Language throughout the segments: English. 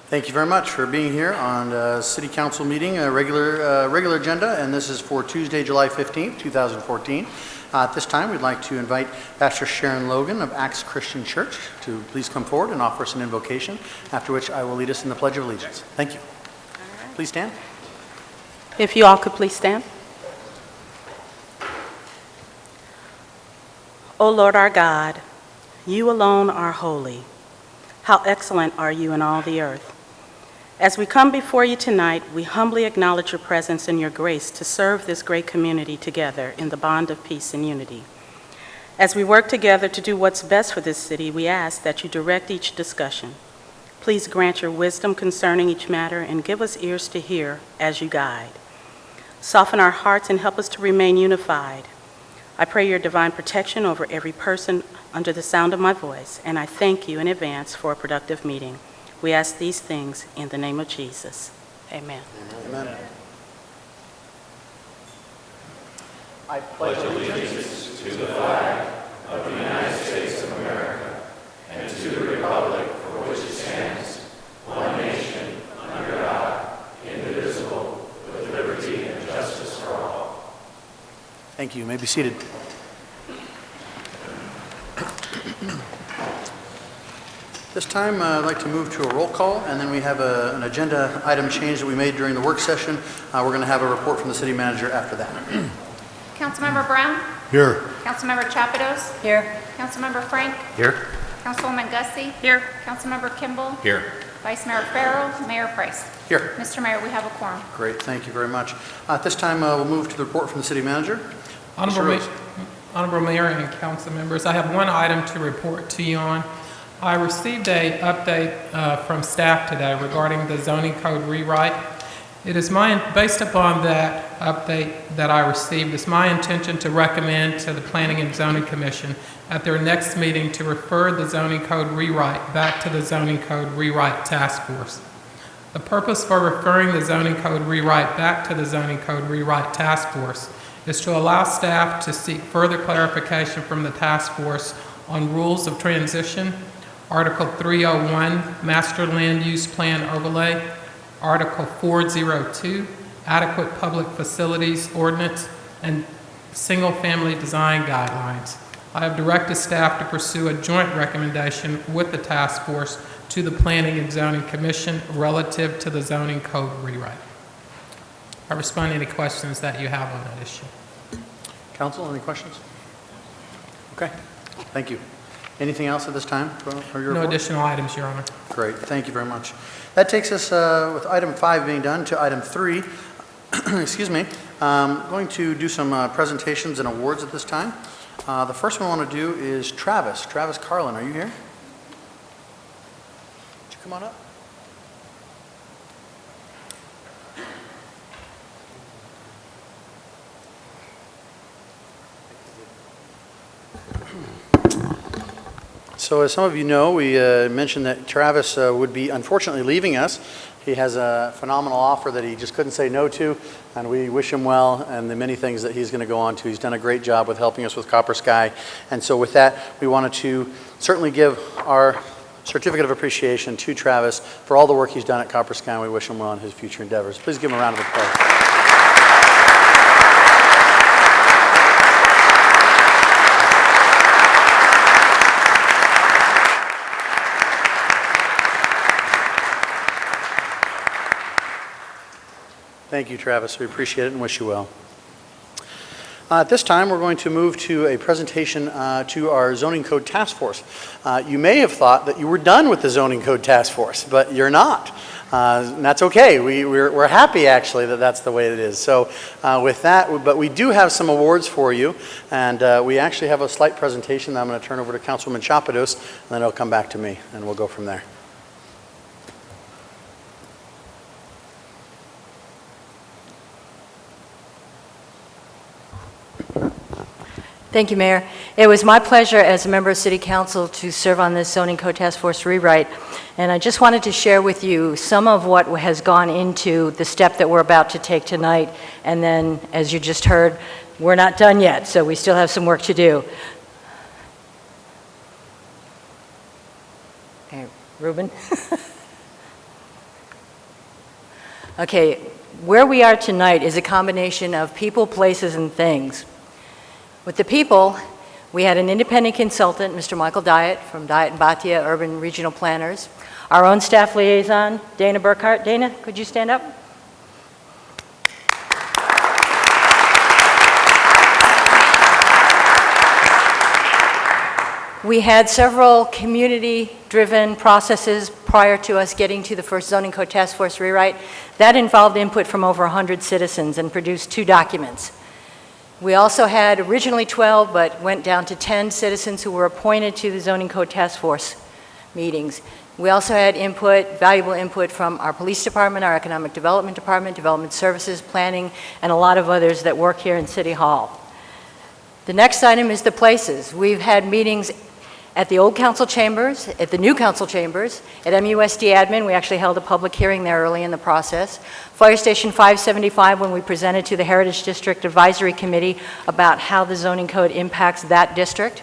Thank you very much for being here on City Council meeting, a regular agenda, and this is for Tuesday, July 15th, 2014. At this time, we'd like to invite Pastor Sharon Logan of Acts Christian Church to please come forward and offer us an invocation, after which I will lead us in the Pledge of Allegiance. Thank you. Please stand. If you all could please stand. O Lord our God, you alone are holy. How excellent are you in all the earth. As we come before you tonight, we humbly acknowledge your presence and your grace to serve this great community together in the bond of peace and unity. As we work together to do what's best for this city, we ask that you direct each discussion. Please grant your wisdom concerning each matter and give us ears to hear as you guide. Soften our hearts and help us to remain unified. I pray your divine protection over every person under the sound of my voice, and I thank you in advance for a productive meeting. We ask these things in the name of Jesus. Amen. Amen. I pledge allegiance to the flag of the United States of America and to the republic for which it stands, one nation, under God, indivisible, with liberty and justice for all. Thank you. You may be seated. This time, I'd like to move to a roll call, and then we have an agenda item change that we made during the work session. We're going to have a report from the city manager after that. Councilmember Brown? Here. Councilmember Chapados? Here. Councilmember Frank? Here. Councilwoman Gussie? Here. Councilmember Kimball? Here. Vice Mayor Farrell? Mayor Price? Here. Mr. Mayor, we have a quorum. Great. Thank you very much. At this time, we'll move to the report from the city manager. Honorable Mayor and council members, I have one item to report to you on. I received an update from staff today regarding the zoning code rewrite. It is based upon that update that I received, it's my intention to recommend to the Planning and Zoning Commission at their next meeting to refer the zoning code rewrite back to the zoning code rewrite task force. The purpose for referring the zoning code rewrite back to the zoning code rewrite task force is to allow staff to seek further clarification from the task force on rules of transition, Article 301, Master Land Use Plan Overlay, Article 402, Adequate Public Facilities Ordinance, and Single-Family Design Guidelines. I have directed staff to pursue a joint recommendation with the task force to the Planning and Zoning Commission relative to the zoning code rewrite. I respond to any questions that you have on that issue. Council, any questions? Okay. Thank you. Anything else at this time for your report? No additional items, Your Honor. Great. Thank you very much. That takes us, with item 5 being done, to item 3. Excuse me. I'm going to do some presentations and awards at this time. The first one I want to do is Travis. Travis Carlin, are you here? Would you come on up? So as some of you know, we mentioned that Travis would be unfortunately leaving us. He has a phenomenal offer that he just couldn't say no to, and we wish him well and the many things that he's going to go on to. He's done a great job with helping us with Copper Sky. And so with that, we wanted to certainly give our certificate of appreciation to Travis for all the work he's done at Copper Sky, and we wish him well in his future endeavors. Please give him a round of applause. Thank you, Travis. We appreciate it and wish you well. At this time, we're going to move to a presentation to our Zoning Code Task Force. You may have thought that you were done with the Zoning Code Task Force, but you're not. And that's okay. We're happy, actually, that that's the way it is. So with that, but we do have some awards for you, and we actually have a slight presentation that I'm going to turn over to Councilwoman Chapados, and then it'll come back to me, and we'll go from there. Thank you, Mayor. It was my pleasure as a member of City Council to serve on this Zoning Code Task Force rewrite, and I just wanted to share with you some of what has gone into the step that we're about to take tonight, and then, as you just heard, we're not done yet, so we still have some work to do. Okay, Ruben? Okay, where we are tonight is a combination of people, places, and things. With the people, we had an independent consultant, Mr. Michael Diet from Diet and Bhatia Urban Regional Planners. Our own staff liaison, Dana Burkhart. Dana, could you stand up? We had several community-driven processes prior to us getting to the first Zoning Code Task Force rewrite. That involved input from over 100 citizens and produced 2 documents. We also had originally 12, but went down to 10 citizens who were appointed to the Zoning Code Task Force meetings. We also had input, valuable input from our police department, our economic development department, development services, planning, and a lot of others that work here in City Hall. The next item is the places. We've had meetings at the old council chambers, at the new council chambers, at MUSD admin. We actually held a public hearing there early in the process. Fire Station 575, when we presented to the Heritage District Advisory Committee about how the zoning code impacts that district.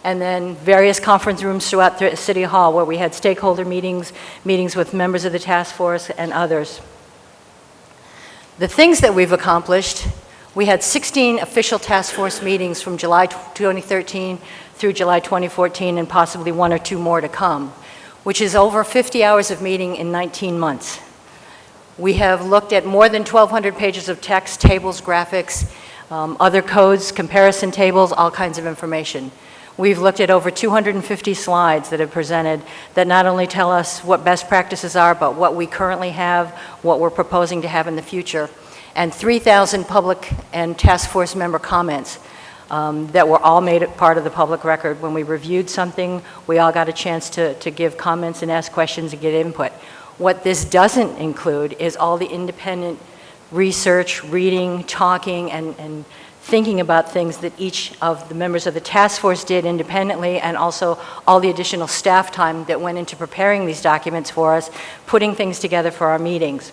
And then various conference rooms throughout City Hall where we had stakeholder meetings, meetings with members of the task force and others. The things that we've accomplished, we had 16 official task force meetings from July 2013 through July 2014, and possibly 1 or 2 more to come, which is over 50 hours of meeting in 19 months. We have looked at more than 1,200 pages of text, tables, graphics, other codes, comparison tables, all kinds of information. We've looked at over 250 slides that have presented that not only tell us what best practices are, but what we currently have, what we're proposing to have in the future, and 3,000 public and task force member comments that were all made part of the public record. When we reviewed something, we all got a chance to give comments and ask questions and get input. What this doesn't include is all the independent research, reading, talking, and thinking about things that each of the members of the task force did independently, and also all the additional staff time that went into preparing these documents for us, putting things together for our meetings.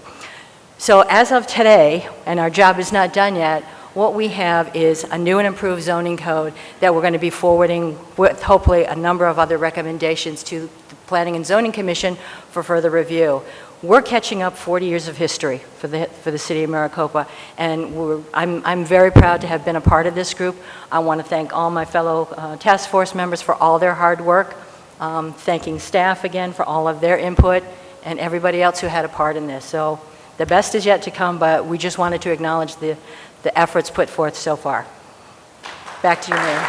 So as of today, and our job is not done yet, what we have is a new and improved zoning code that we're going to be forwarding with hopefully a number of other recommendations to the Planning and Zoning Commission for further review. We're catching up 40 years of history for the city of Maricopa, and I'm very proud to have been a part of this group. I want to thank all my fellow task force members for all their hard work, thanking staff again for all of their input, and everybody else who had a part in this. So the best is yet to come, but we just wanted to acknowledge the efforts put forth so far. Back to you, Mayor.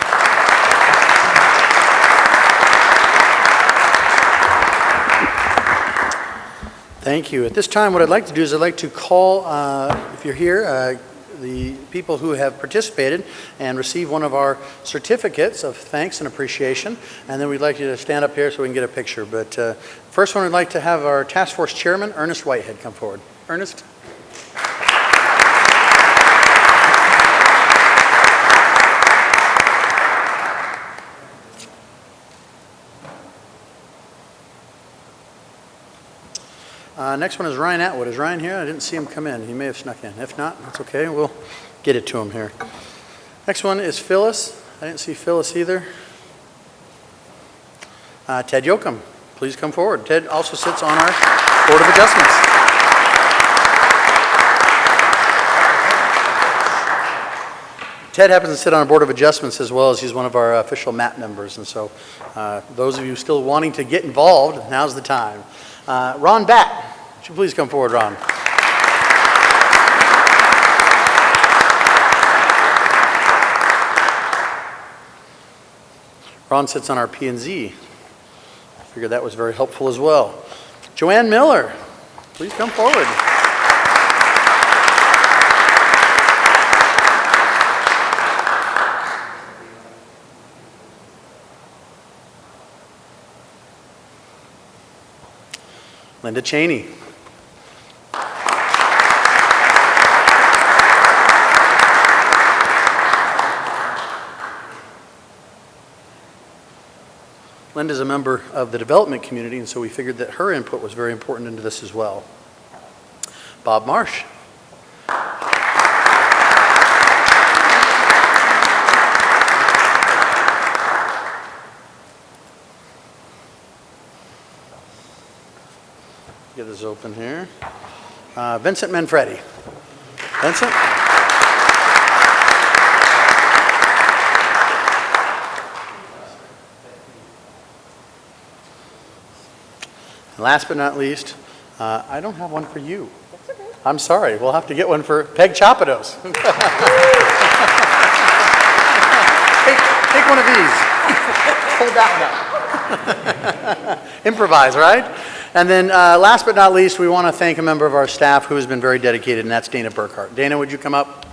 Thank you. At this time, what I'd like to do is I'd like to call, if you're here, the people who have participated and received one of our certificates of thanks and appreciation, and then we'd like you to stand up here so we can get a picture. But first one, I'd like to have our task force chairman, Ernest Whitehead, come forward. Ernest? Next one is Ryan Atwood. Is Ryan here? I didn't see him come in. He may have snuck in. If not, that's okay. We'll get it to him here. Next one is Phyllis. I didn't see Phyllis either. Ted Yoakum, please come forward. Ted also sits on our Board of Adjustments. Ted happens to sit on our Board of Adjustments as well as he's one of our official MAP members. And so those of you still wanting to get involved, now's the time. Ron Batt, would you please come forward, Ron? Ron sits on our P&Z. I figured that was very helpful as well. Joanne Miller, please come forward. Linda Cheney. Linda's a member of the development community, and so we figured that her input was very important into this as well. Bob Marsh. Get this open here. Vincent Manfredi. Vincent? Last but not least, I don't have one for you. I'm sorry. We'll have to get one for Peg Chapados. Take one of these. Hold that one up. Improvise, right? And then last but not least, we want to thank a member of our staff who has been very dedicated, and that's Dana Burkhart. Dana, would you come up?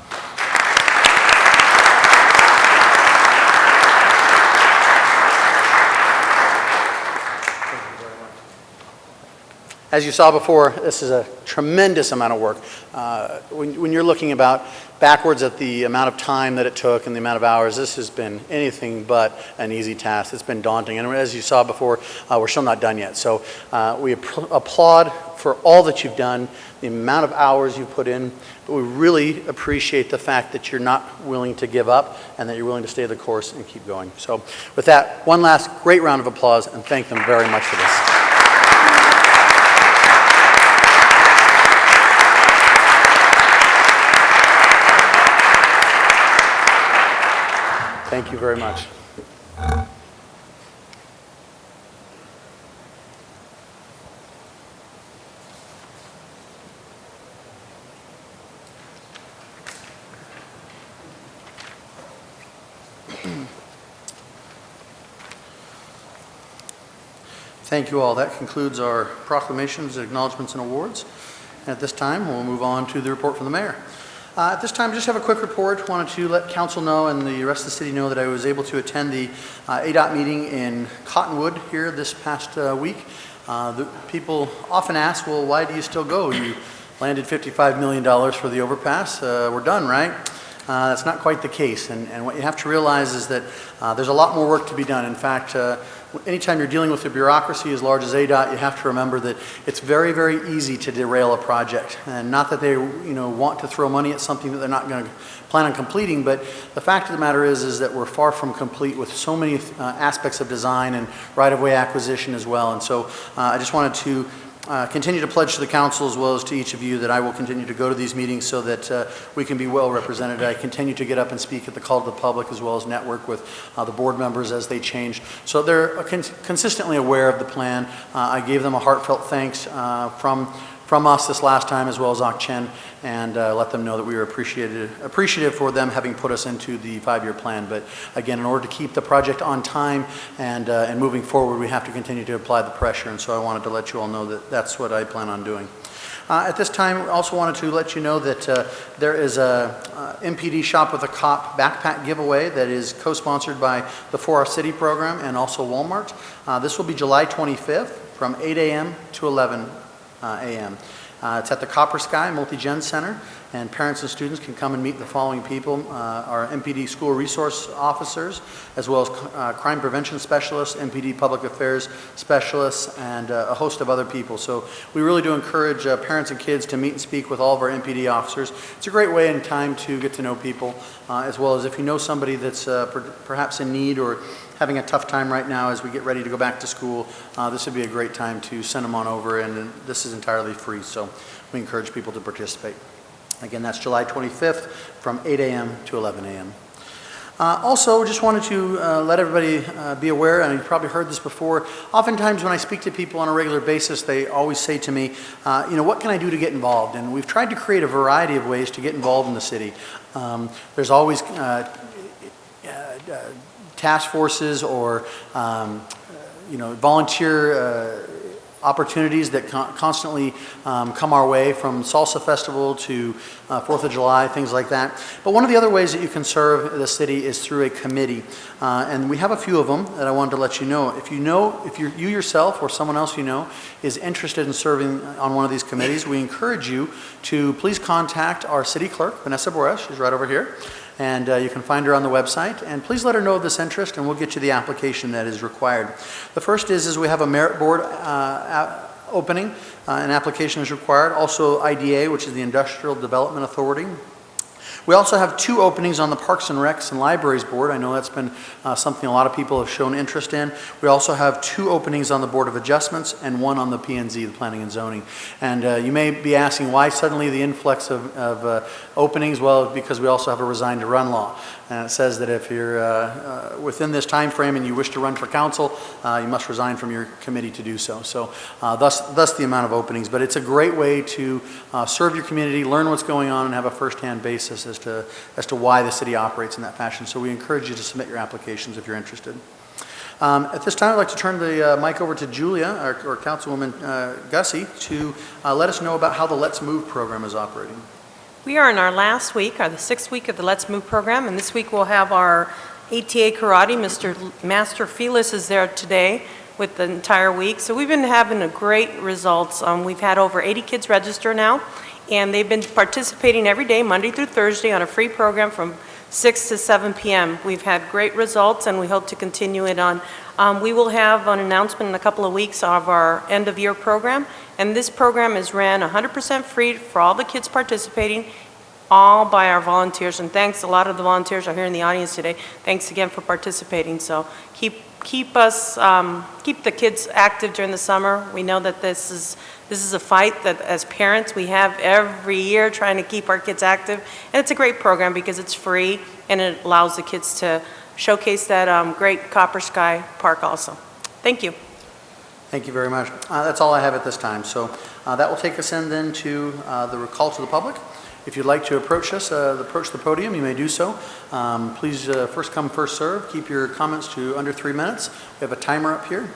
As you saw before, this is a tremendous amount of work. When you're looking about backwards at the amount of time that it took and the amount of hours, this has been anything but an easy task. It's been daunting. And as you saw before, we're still not done yet. So we applaud for all that you've done, the amount of hours you've put in. But we really appreciate the fact that you're not willing to give up and that you're willing to stay the course and keep going. So with that, one last great round of applause, and thank them very much for this. Thank you very much. Thank you all. That concludes our proclamations, acknowledgements, and awards. And at this time, we'll move on to the report from the mayor. At this time, just have a quick report. Wanted to let council know and the rest of the city know that I was able to attend the ADOT meeting in Cottonwood here this past week. The people often ask, well, why do you still go? You landed $55 million for the overpass. We're done, right? That's not quite the case. And what you have to realize is that there's a lot more work to be done. In fact, anytime you're dealing with a bureaucracy as large as ADOT, you have to remember that it's very, very easy to derail a project. And not that they, want to throw money at something that they're not going to plan on completing, but the fact of the matter is that we're far from complete with so many aspects of design and right-of-way acquisition as well. And so I just wanted to continue to pledge to the council as well as to each of you that I will continue to go to these meetings so that we can be well represented. I continue to get up and speak at the call to the public as well as network with the board members as they change. So they're consistently aware of the plan. I gave them a heartfelt thanks from us this last time as well as Ak-Chen, and let them know that we were appreciative for them having put us into the 5-year plan. But again, in order to keep the project on time and moving forward, we have to continue to apply the pressure, and so I wanted to let you all know that that's what I plan on doing. At this time, I also wanted to let you know that there is a MPD Shop with a Cop backpack giveaway that is co-sponsored by the 4 Our City program and also Walmart. This will be July 25th from 8 a.m. to 11 a.m. It's at the Copper Sky Multi-Gen Center, and parents and students can come and meet the following people: our MPD school resource officers, as well as crime prevention specialists, MPD public affairs specialists, and a host of other people. So we really do encourage parents and kids to meet and speak with all of our MPD officers. It's a great way and time to get to know people, as well as if you know somebody that's perhaps in need or having a tough time right now as we get ready to go back to school, this would be a great time to send them on over, and this is entirely free, so we encourage people to participate. Again, that's July 25th from 8 a.m. to 11 a.m. Also, just wanted to let everybody be aware, and you've probably heard this before, oftentimes when I speak to people on a regular basis, they always say to me, what can I do to get involved? And we've tried to create a variety of ways to get involved in the city. There's always task forces or volunteer opportunities that constantly come our way, from Salsa Festival to 4th of July, things like that. But one of the other ways that you can serve the city is through a committee. And we have a few of them that I wanted to let you know. If you yourself or someone else you know is interested in serving on one of these committees, we encourage you to please contact our city clerk, Vanessa Borges. She's right over here. And you can find her on the website. And please let her know of this interest, and we'll get you the application that is required. The first is we have a merit board opening. An application is required. Also IDA, which is the Industrial Development Authority. We also have 2 openings on the Parks and Recs and Libraries Board. I know that's been something a lot of people have shown interest in. We also have 2 openings on the Board of Adjustments and 1 on the P&Z, the Planning and Zoning. And you may be asking why suddenly the influx of openings? Well, because we also have a resign to run law. And it says that if you're within this time frame and you wish to run for council, you must resign from your committee to do so. So thus the amount of openings. But it's a great way to serve your community, learn what's going on, and have a first-hand basis as to why the city operates in that fashion. So we encourage you to submit your applications if you're interested. At this time, I'd like to turn the mic over to Julia, or Councilwoman Gussie, to let us know about how the Let's Move program is operating. We are in our last week, the 6th week of the Let's Move program, and this week we'll have our ATA Karate. Mr. Master Felis is there today with the entire week. So we've been having a great results. We've had over 80 kids register now, and they've been participating every day, Monday through Thursday, on a free program from 6 to 7 p.m. We've had great results, and we hope to continue it on. We will have an announcement in a couple of weeks of our end-of-year program, and this program is ran 100% free for all the kids participating, all by our volunteers. And thanks, a lot of the volunteers are here in the audience today. Thanks again for participating. So keep the kids active during the summer. We know that this is a fight that as parents we have every year trying to keep our kids active, and it's a great program because it's free and it allows the kids to showcase that great Copper Sky Park also. Thank you. Thank you very much. That's all I have at this time. So that will take us in then to the call to the public. If you'd like to approach us, approach the podium, you may do so. Please first come, first serve. Keep your comments to under 3 minutes. We have a timer up here.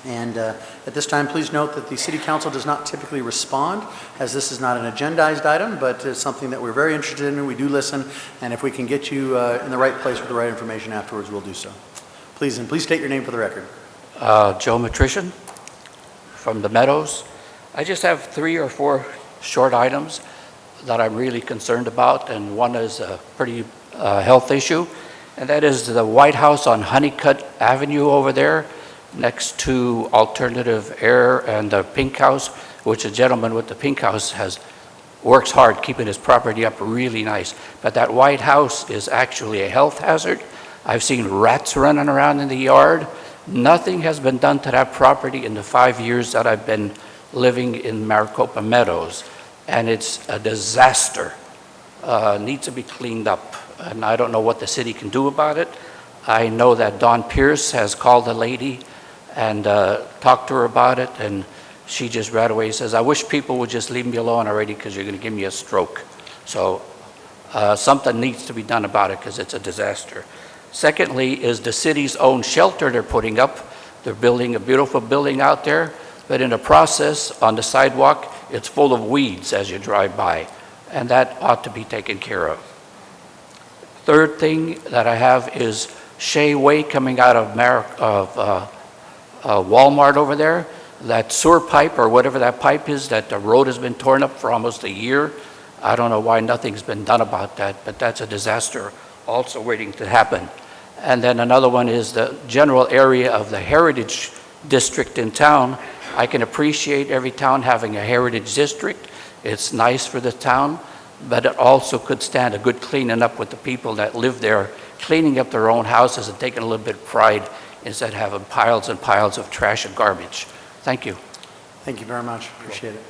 And at this time, please note that the City Council does not typically respond, as this is not an agendized item, but it's something that we're very interested in. We do listen, and if we can get you in the right place with the right information afterwards, we'll do so. Please, and please state your name for the record. Joe Matrician from the Meadows. I just have 3 or 4 short items that I'm really concerned about, and one is a pretty health issue, and that is the White House on Honeycutt Avenue over there, next to Alternative Air and the Pink House, which the gentleman with the Pink House works hard keeping his property up really nice. But that White House is actually a health hazard. I've seen rats running around in the yard. Nothing has been done to that property in the 5 years that I've been living in Maricopa Meadows, and it's a disaster. Needs to be cleaned up, and I don't know what the city can do about it. I know that Don Pierce has called the lady and talked to her about it, and she just right away says, I wish people would just leave me alone already because you're going to give me a stroke. So something needs to be done about it because it's a disaster. Secondly is the city's own shelter they're putting up. They're building a beautiful building out there, but in the process, on the sidewalk, it's full of weeds as you drive by, and that ought to be taken care of. Third thing that I have is Shea Way coming out of Walmart over there. That sewer pipe, or whatever that pipe is, that the road has been torn up for almost a year. I don't know why nothing's been done about that, but that's a disaster also waiting to happen. And then another one is the general area of the Heritage District in town. I can appreciate every town having a Heritage District. It's nice for the town, but it also could stand a good cleaning up with the people that live there, cleaning up their own houses and taking a little bit of pride instead of having piles and piles of trash and garbage. Thank you. Thank you very much. Appreciate it.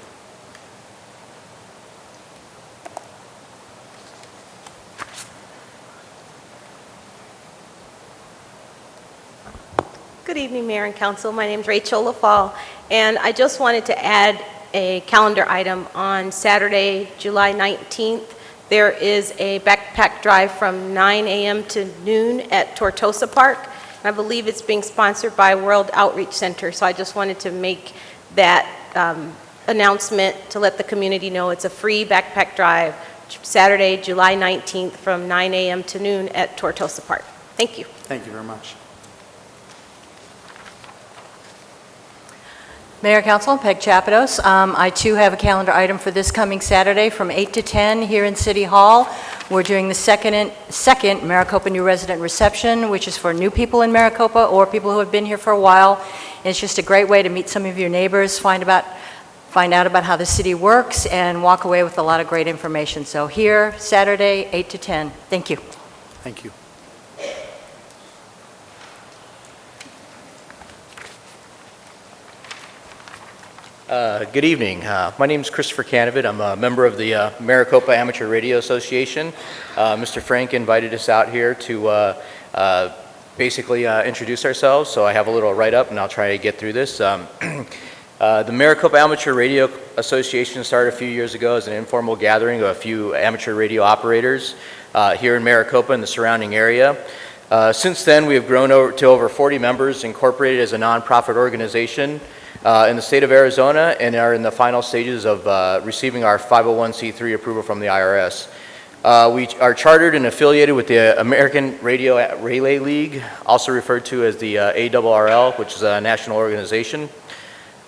Good evening, Mayor and Council. My name is Rachel LaFall, and I just wanted to add a calendar item. On Saturday, July 19th, there is a backpack drive from 9 a.m. to noon at Tortosa Park. I believe it's being sponsored by World Outreach Center, so I just wanted to make that announcement to let the community know it's a free backpack drive Saturday, July 19th from 9 a.m. to noon at Tortosa Park. Thank you. Thank you very much. Mayor, Council, Peg Chapados. I too have a calendar item for this coming Saturday from 8 to 10 here in City Hall. We're doing the second Maricopa New Resident Reception, which is for new people in Maricopa or people who have been here for a while. And it's just a great way to meet some of your neighbors, find find out about how the city works, and walk away with a lot of great information. So here, Saturday, 8 to 10. Thank you. Thank you. Good evening. My name is Christopher Canavid. I'm a member of the Maricopa Amateur Radio Association. Mr. Frank invited us out here to basically introduce ourselves, so I have a little write-up and I'll try to get through this. The Maricopa Amateur Radio Association started a few years ago as an informal gathering of a few amateur radio operators here in Maricopa and the surrounding area. Since then, we have grown to over 40 members, incorporated as a nonprofit organization in the state of Arizona, and are in the final stages of receiving our 501c3 approval from the IRS. We are chartered and affiliated with the American Radio Relay League, also referred to as the ARRL, which is a national organization.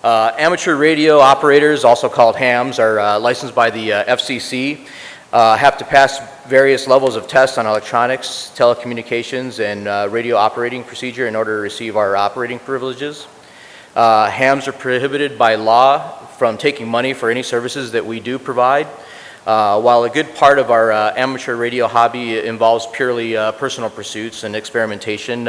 Amateur radio operators, also called hams, are licensed by the FCC, have to pass various levels of tests on electronics, telecommunications, and radio operating procedure in order to receive our operating privileges. Hams are prohibited by law from taking money for any services that we do provide. While a good part of our amateur radio hobby involves purely personal pursuits and experimentation,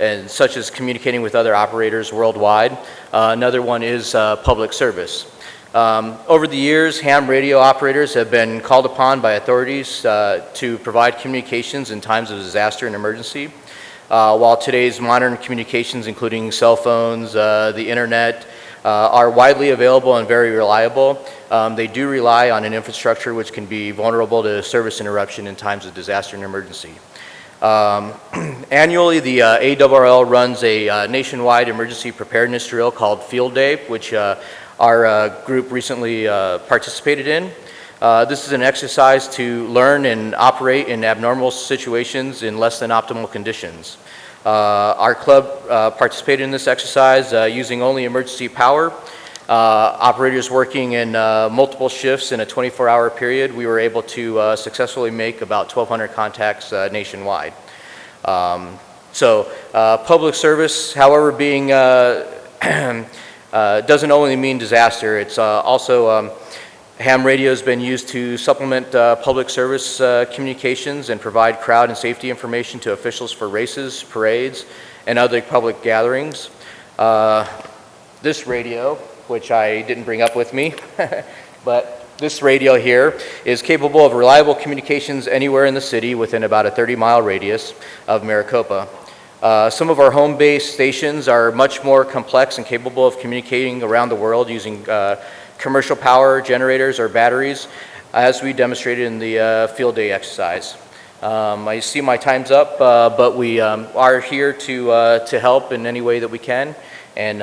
and such as communicating with other operators worldwide, another one is public service. Over the years, ham radio operators have been called upon by authorities to provide communications in times of disaster and emergency. While today's modern communications, including cell phones, the internet, are widely available and very reliable, they do rely on an infrastructure which can be vulnerable to service interruption in times of disaster and emergency. Annually, the ARRL runs a nationwide emergency preparedness drill called Field Day, which our group recently participated in. This is an exercise to learn and operate in abnormal situations in less than optimal conditions. Our club participated in this exercise using only emergency power. Operators working in multiple shifts in a 24-hour period, we were able to successfully make about 1,200 contacts nationwide. Public service, however, being doesn't only mean disaster. It's also ham radio has been used to supplement public service communications and provide crowd and safety information to officials for races, parades, and other public gatherings. This radio, which I didn't bring up with me, but this radio here is capable of reliable communications anywhere in the city within about a 30-mile radius of Maricopa. Some of our home-based stations are much more complex and capable of communicating around the world using commercial power generators or batteries, as we demonstrated in the field day exercise. I see my time's up, but we are here to help in any way that we can, and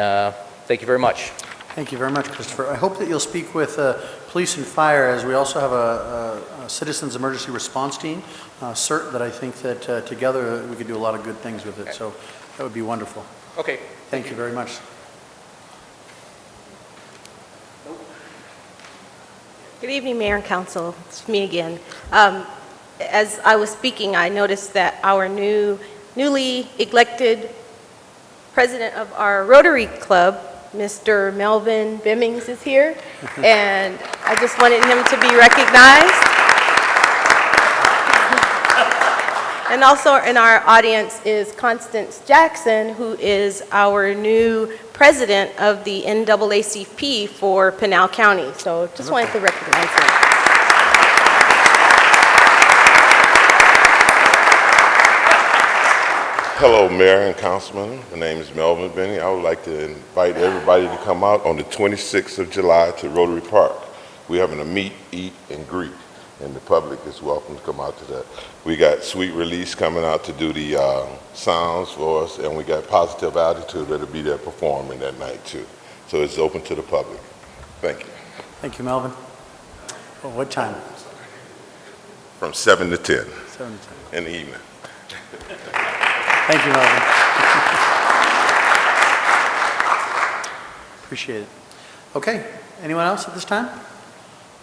thank you very much. Thank you very much, Christopher. I hope that you'll speak with police and fire, as we also have a Citizens Emergency Response Team, CERT, that I think that together we could do a lot of good things with it, okay. So that would be wonderful. Okay. Thank you very much. Good evening, Mayor and Council. It's me again. As I was speaking, I noticed that our newly elected president of our Rotary Club, Mr. Melvin Bimmings, is here, and I just wanted him to be recognized. And also in our audience is Constance Jackson, who is our new president of the NAACP for Pinal County. So just wanted to recognize him. Hello, Mayor and Councilman. My name is Melvin Benny. I would like to invite everybody to come out on the 26th of July to Rotary Park. We're having a meet, eat, and greet, and the public is welcome to come out to that. We got Sweet Release coming out to do the sounds for us, and we got Positive Attitude that'll be there performing that night too. So it's open to the public. Thank you. Thank you, Melvin. Well, what time? From 7 to 10. 7 to 10. In the evening. Thank you, Melvin. Appreciate it. Okay, anyone else at this time?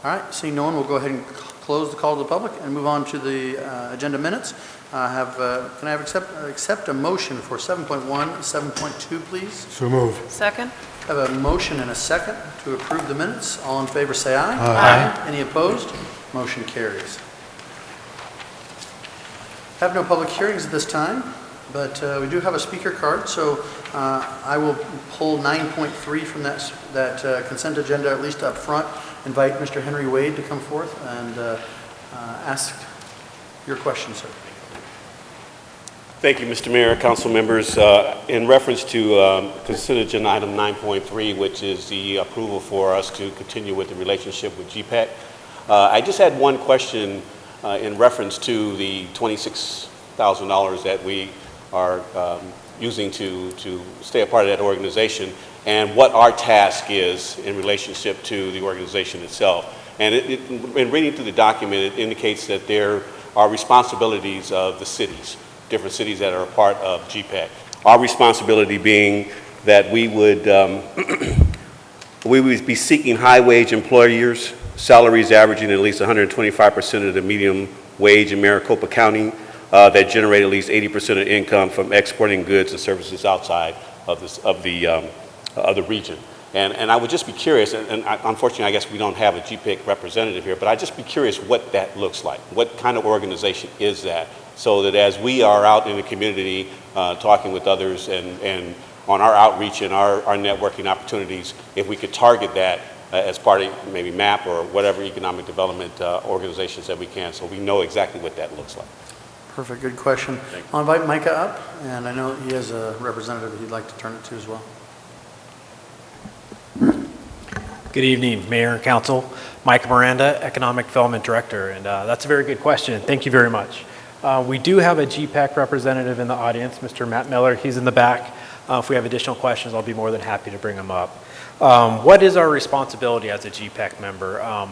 All right, seeing no one, we'll go ahead and close the call to the public and move on to the agenda minutes. Can I accept a motion for 7.1, 7.2, please? So move. Second? I have a motion and a second to approve the minutes. All in favor say aye. Aye. Any opposed? Motion carries. Have no public hearings at this time, but we do have a speaker card, so I will pull 9.3 from that consent agenda, at least up front. Invite Mr. Henry Wade to come forth and ask your question, sir. Thank you, Mr. Mayor, council members. In reference to consent agenda item 9.3, which is the approval for us to continue with the relationship with GPEC, I just had one question in reference to the $26,000 that we are using to stay a part of that organization, and what our task is in relationship to the organization itself. And in reading through the document, it indicates that there are responsibilities of the cities, different cities that are a part of GPEC. Our responsibility being that we would be seeking high-wage employers, salaries averaging at least 125% of the median wage in Maricopa County, that generate at least 80% of income from exporting goods and services outside of the region. And I would just be curious, and unfortunately I guess we don't have a GPEC representative here, but I'd just be curious what that looks like. What kind of organization is that? So that as we are out in the community talking with others and on our outreach and our networking opportunities, if we could target that as part of maybe MAP or whatever economic development organizations that we can, so we know exactly what that looks like. Perfect, good question. I'll invite Micah up, and I know he has a representative that he'd like to turn it to as well. Good evening, Mayor and Council. Mike Miranda, Economic Development Director, and that's a very good question. Thank you very much. We do have a GPEC representative in the audience, Mr. Matt Miller. He's in the back. If we have additional questions, I'll be more than happy to bring him up. What is our responsibility as a GPEC member?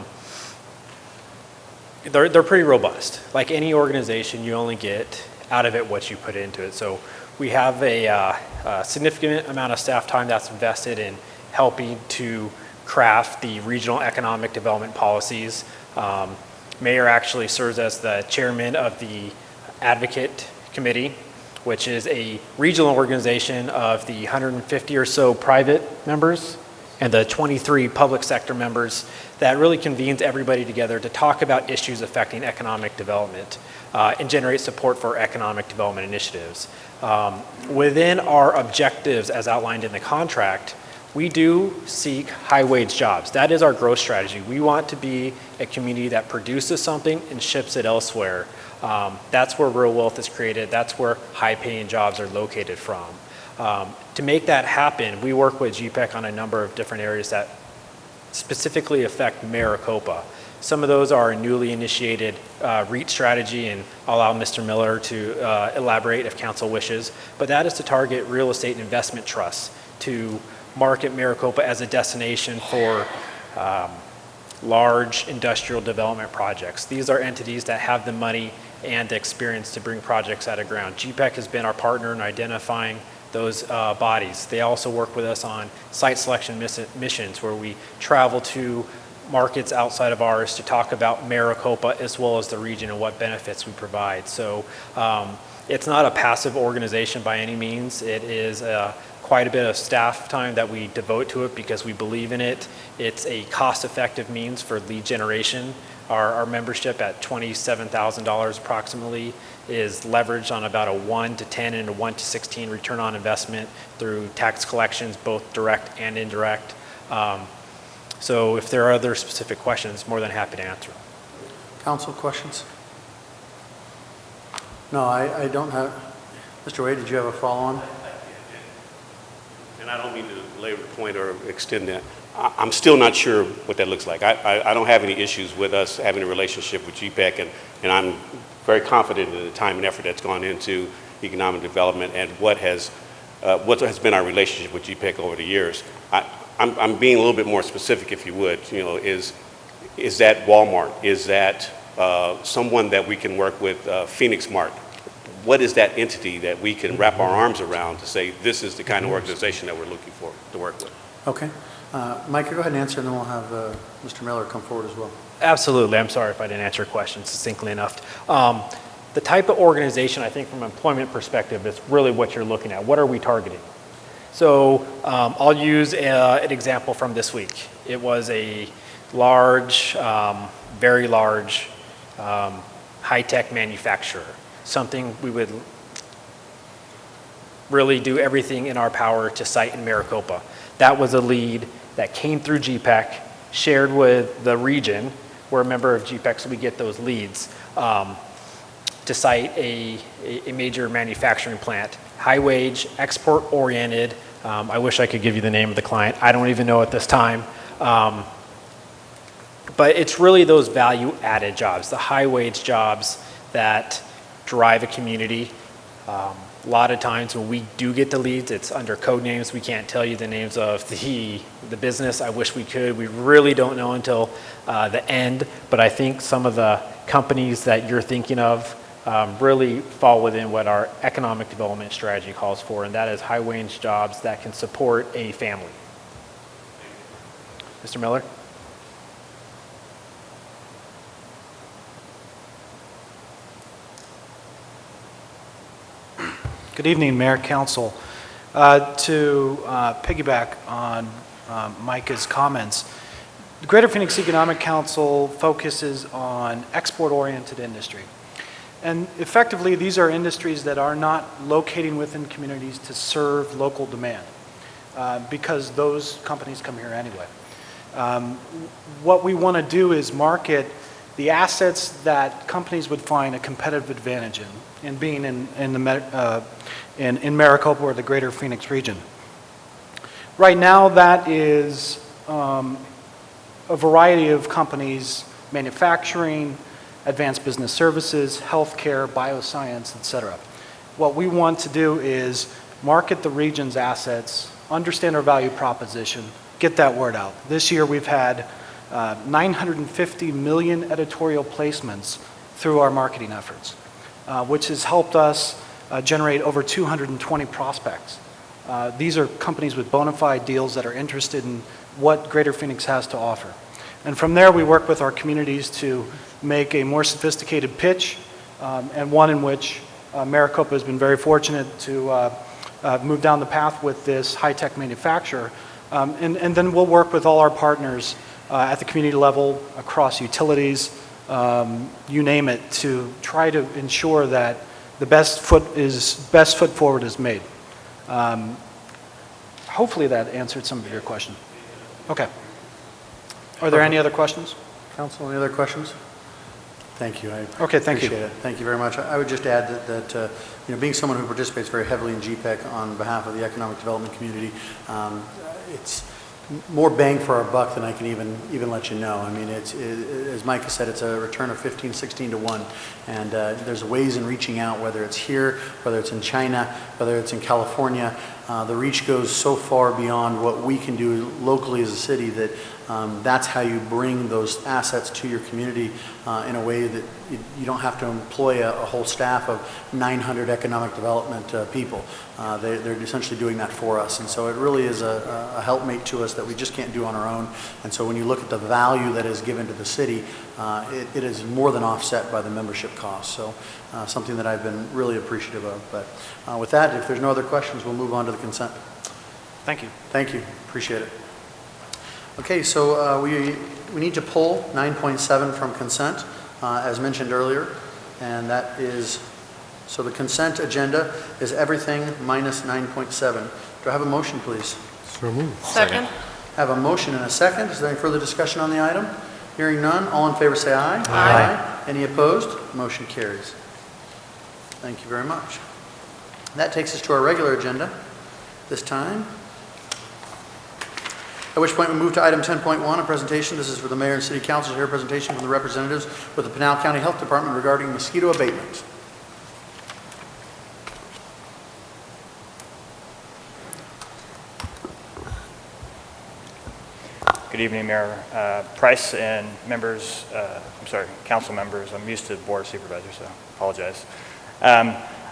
They're pretty robust. Like any organization, you only get out of it what you put into it. So we have a significant amount of staff time that's invested in helping to craft the regional economic development policies. Mayor actually serves as the chairman of the Advocate Committee, which is a regional organization of the 150 or so private members and the 23 public sector members that really convenes everybody together to talk about issues affecting economic development and generate support for economic development initiatives. Within our objectives as outlined in the contract, we do seek high-wage jobs. That is our growth strategy. We want to be a community that produces something and ships it elsewhere. That's where real wealth is created. That's where high-paying jobs are located from. To make that happen, we work with GPEC on a number of different areas that specifically affect Maricopa. Some of those are a newly initiated REIT strategy, and I'll allow Mr. Miller to elaborate if council wishes, but that is to target real estate and investment trusts to market Maricopa as a destination for large industrial development projects. These are entities that have the money and the experience to bring projects out of ground. GPEC has been our partner in identifying those bodies. They also work with us on site selection missions where we travel to markets outside of ours to talk about Maricopa as well as the region and what benefits we provide. So it's not a passive organization by any means. It is quite a bit of staff time that we devote to it because we believe in it. It's a cost-effective means for lead generation. Our membership at $27,000 approximately is leveraged on about a 1 to 10 and a 1 to 16 return on investment through tax collections, both direct and indirect. So if there are other specific questions, more than happy to answer. Council questions? No, I don't have. Mr. Wade, did you have a follow-on? And I don't mean to belabor the point or extend that. I'm still not sure what that looks like. I don't have any issues with us having a relationship with GPEC, and I'm very confident in the time and effort that's gone into economic development and what has been our relationship with GPEC over the years. I'm being a little bit more specific, if you would. You know, is that Walmart? Is that someone that we can work with, Phoenix Mart? What is that entity that we can wrap our arms around to say this is the kind of organization that we're looking for to work with? Okay. Micah, go ahead and answer, and then we'll have Mr. Miller come forward as well. Absolutely. I'm sorry if I didn't answer your question succinctly enough. The type of organization, I think from an employment perspective, is really what you're looking at. What are we targeting? So I'll use an example from this week. It was a large, very large, high-tech manufacturer, something we would really do everything in our power to cite in Maricopa. That was a lead that came through GPEC, shared with the region. We're a member of GPEC, so we get those leads, to cite a major manufacturing plant. High wage, export oriented. I wish I could give you the name of the client. I don't even know at this time. But it's really those value added jobs, the high wage jobs that drive a community. A lot of times when we do get the leads, it's under code names. We can't tell you the names of the business. I wish we could. We really don't know until the end. But I think some of the companies that you're thinking of really fall within what our economic development strategy calls for, and that is high wage jobs that can support a family. Mr. Miller? Good evening, Mayor, Council. To piggyback on Micah's comments, the Greater Phoenix Economic Council focuses on export-oriented industry. And effectively, these are industries that are not locating within communities to serve local demand because those companies come here anyway. What we want to do is market the assets that companies would find a competitive advantage in being in Maricopa or the Greater Phoenix region. Right now, that is a variety of companies: manufacturing, advanced business services, healthcare, bioscience, etc. What we want to do is market the region's assets, understand our value proposition, get that word out. This year we've had 950 million editorial placements through our marketing efforts, which has helped us generate over 220 prospects. These are companies with bona fide deals that are interested in what Greater Phoenix has to offer. And from there, we work with our communities to make a more sophisticated pitch, and one in which Maricopa has been very fortunate to move down the path with this high-tech manufacturer. And then we'll work with all our partners at the community level, across utilities, you name it, to try to ensure that the best foot forward is made. Hopefully that answered some of your question. Okay. Are there any other questions? Council, any other questions? Thank you. Okay, thank you. Appreciate it. Thank you very much. I would just add that being someone who participates very heavily in GPEC on behalf of the economic development community, it's more bang for our buck than I can even let you know. I mean, as Micah said, it's a return of 15, 16 to 1, and there's ways in reaching out, whether it's here, whether it's in China, whether it's in California. The reach goes so far beyond what we can do locally as a city that that's how you bring those assets to your community in a way that you don't have to employ a whole staff of 900 economic development people. They're essentially doing that for us, and so it really is a helpmate to us that we just can't do on our own. And so when you look at the value that is given to the city, it is more than offset by the membership costs. So something that I've been really appreciative of. But with that, if there's no other questions, we'll move on to the consent. Thank you. Thank you. Appreciate it. Okay, so we need to pull 9.7 from consent, as mentioned earlier, and that is, so the consent agenda is everything minus 9.7. Do I have a motion, please? So moved. Second. I have a motion and a second. Is there any further discussion on the item? Hearing none, all in favor say aye. Aye. Any opposed? Motion carries. Thank you very much. That takes us to our regular agenda this time. At which point we move to item 10.1, a presentation. This is for the mayor and city council. Here, a presentation from the representatives with the Pinal County Health Department regarding mosquito abatement. Good evening, Mayor Price and members, council members. I'm used to board of supervisors, so I apologize.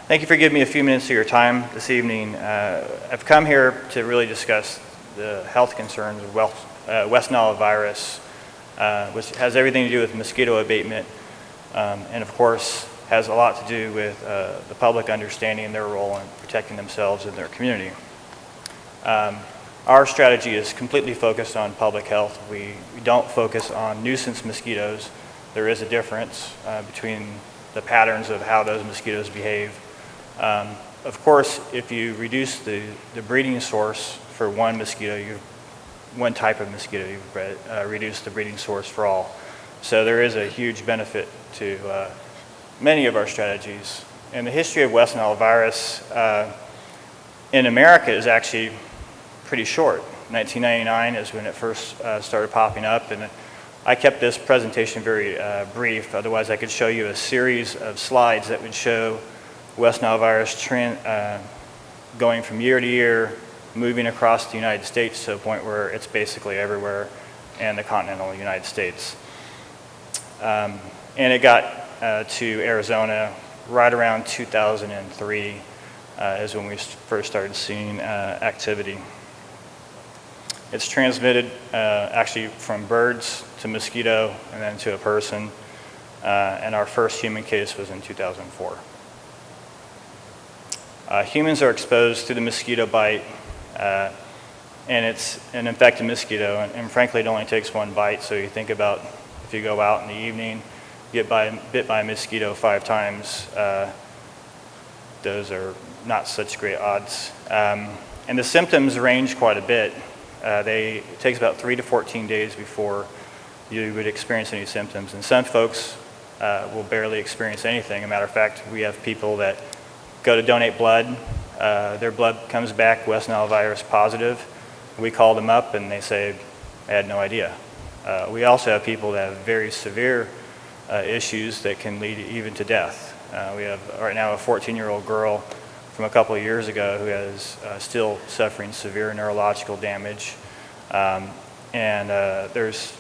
Thank you for giving me a few minutes of your time this evening. I've come here to really discuss the health concerns of West Nile virus, which has everything to do with mosquito abatement, and of course has a lot to do with the public understanding their role in protecting themselves and their community. Our strategy is completely focused on public health. We don't focus on nuisance mosquitoes. There is a difference between the patterns of how those mosquitoes behave. Of course, if you reduce the breeding source for one mosquito, one type of mosquito, you've reduced the breeding source for all. So there is a huge benefit to many of our strategies. And the history of West Nile virus in America is actually pretty short. 1999 is when it first started popping up, and I kept this presentation very brief. Otherwise, I could show you a series of slides that would show West Nile virus going from year to year, moving across the United States to a point where it's basically everywhere in the continental United States. And it got to Arizona right around 2003 is when we first started seeing activity. It's transmitted actually from birds to mosquito and then to a person, and our first human case was in 2004. Humans are exposed to the mosquito bite, and it's an infected mosquito, and frankly it only takes one bite. So you think about if you go out in the evening, get bit by a mosquito 5 times, those are not such great odds. And the symptoms range quite a bit. It takes about 3 to 14 days before you would experience any symptoms, and some folks will barely experience anything. As a matter of fact, we have people that go to donate blood, their blood comes back West Nile virus positive. We call them up and they say, I had no idea. We also have people that have very severe issues that can lead even to death. We have right now a 14-year-old girl from a couple of years ago who is still suffering severe neurological damage. And there's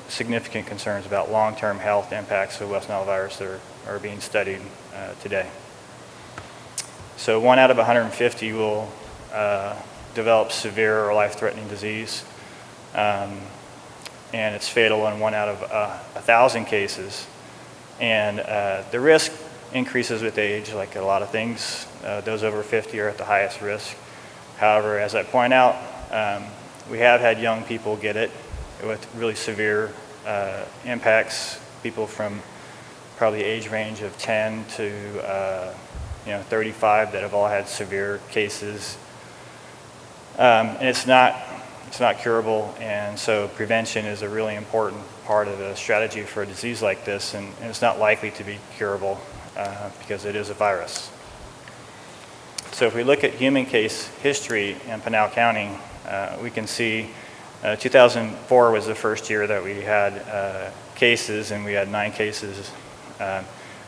significant concerns about long-term health impacts of West Nile virus that are being studied today. So 1 out of 150 will develop severe or life-threatening disease. And it's fatal in 1 out of 1,000 cases. And the risk increases with age, like a lot of things. Those over 50 are at the highest risk. However, as I point out, we have had young people get it with really severe impacts, people from probably age range of 10 to 35 that have all had severe cases. And it's not curable, and so prevention is a really important part of a strategy for a disease like this, and it's not likely to be curable because it is a virus. So if we look at human case history in Pinal County, we can see 2004 was the first year that we had cases, and we had 9 cases.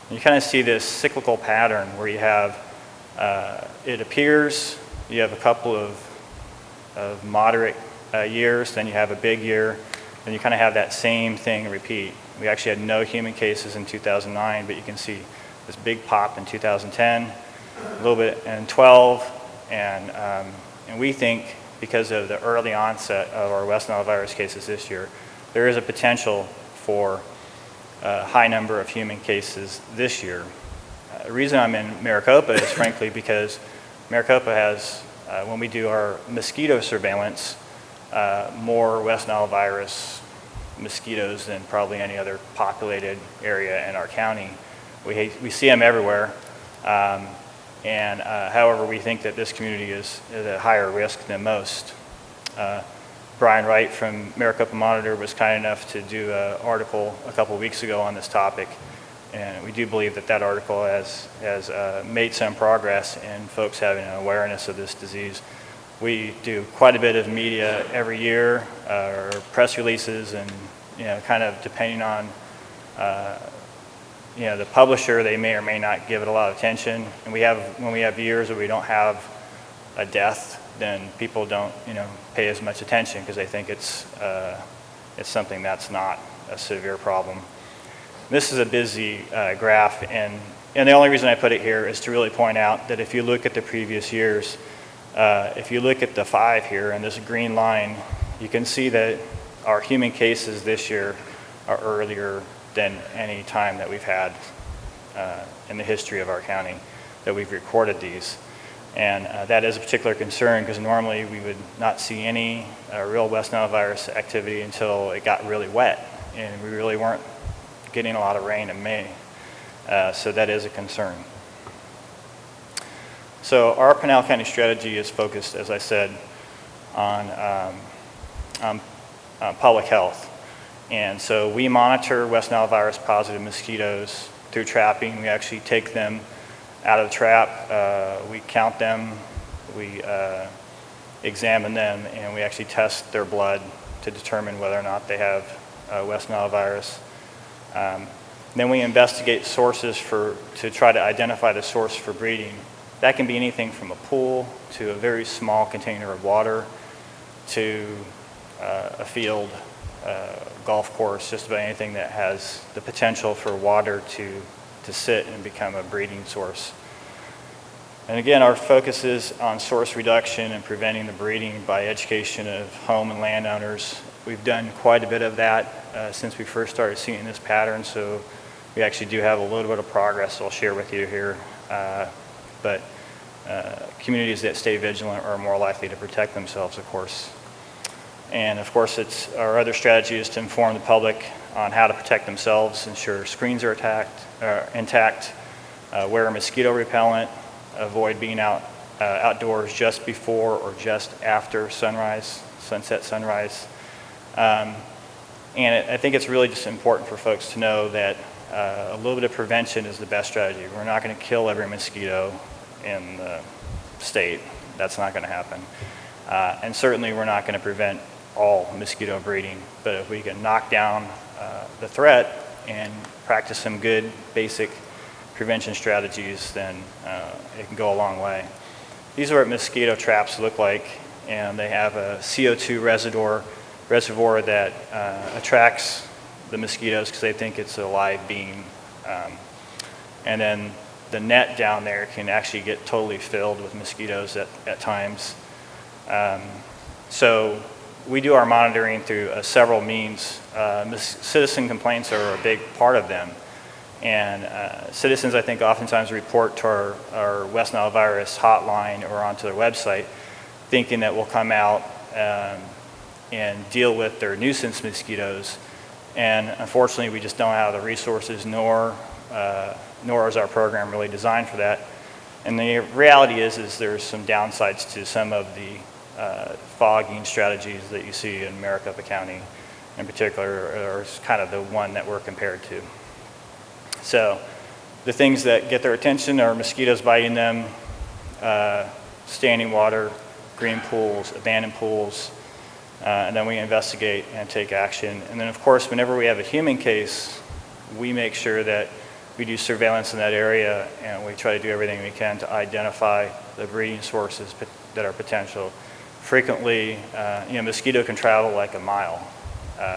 You kind of see this cyclical pattern where you have, it appears you have a couple of moderate years, then you have a big year, then you kind of have that same thing repeat. We actually had no human cases in 2009, but you can see this big pop in 2010, a little bit in 12, and we think because of the early onset of our West Nile virus cases this year, there is a potential for a high number of human cases this year. The reason I'm in Maricopa is frankly because Maricopa has, when we do our mosquito surveillance, more West Nile virus mosquitoes than probably any other populated area in our county. We see them everywhere, however, we think that this community is at higher risk than most. Brian Wright from Maricopa Monitor was kind enough to do an article a couple of weeks ago on this topic, and we do believe that that article has made some progress in folks having an awareness of this disease. We do quite a bit of media every year, or press releases, and kind of depending on the publisher, they may or may not give it a lot of attention. And when we have years where we don't have a death, then people don't pay as much attention because they think it's something that's not a severe problem. This is a busy graph, and the only reason I put it here is to really point out that if you look at the previous years, if you look at the 5 here and this green line, you can see that our human cases this year are earlier than any time that we've had in the history of our county that we've recorded these. And that is a particular concern because normally we would not see any real West Nile virus activity until it got really wet, and we really weren't getting a lot of rain in May. So that is a concern. So our Pinal County strategy is focused, as I said, on public health. And so we monitor West Nile virus positive mosquitoes through trapping. We actually take them out of the trap, we count them, we examine them, and we actually test their blood to determine whether or not they have West Nile virus. Then we investigate sources to try to identify the source for breeding. That can be anything from a pool to a very small container of water to a field, golf course, just about anything that has the potential for water to sit and become a breeding source. And again, our focus is on source reduction and preventing the breeding by education of home and landowners. We've done quite a bit of that since we first started seeing this pattern, so we actually do have a little bit of progress I'll share with you here. But communities that stay vigilant are more likely to protect themselves, of course. And of course, our other strategy is to inform the public on how to protect themselves, ensure screens are intact, wear mosquito repellent, avoid being outdoors just before or just after sunrise, sunset, sunrise. And I think it's really just important for folks to know that a little bit of prevention is the best strategy. We're not going to kill every mosquito in the state. That's not going to happen. And certainly we're not going to prevent all mosquito breeding, but if we can knock down the threat and practice some good basic prevention strategies, then it can go a long way. These are what mosquito traps look like, and they have a CO2 reservoir that attracts the mosquitoes because they think it's a live being. And then the net down there can actually get totally filled with mosquitoes at times. So we do our monitoring through several means. Citizen complaints are a big part of them. And citizens, I think, oftentimes report to our West Nile virus hotline or onto their website thinking that we'll come out and deal with their nuisance mosquitoes. And unfortunately, we just don't have the resources, nor is our program really designed for that. And the reality is there's some downsides to some of the fogging strategies that you see in Maricopa County in particular, or is kind of the one that we're compared to. So the things that get their attention are mosquitoes biting them, standing water, green pools, abandoned pools, and then we investigate and take action. And then of course, whenever we have a human case, we make sure that we do surveillance in that area, and we try to do everything we can to identify the breeding sources that are potential. Frequently, mosquito can travel like a mile,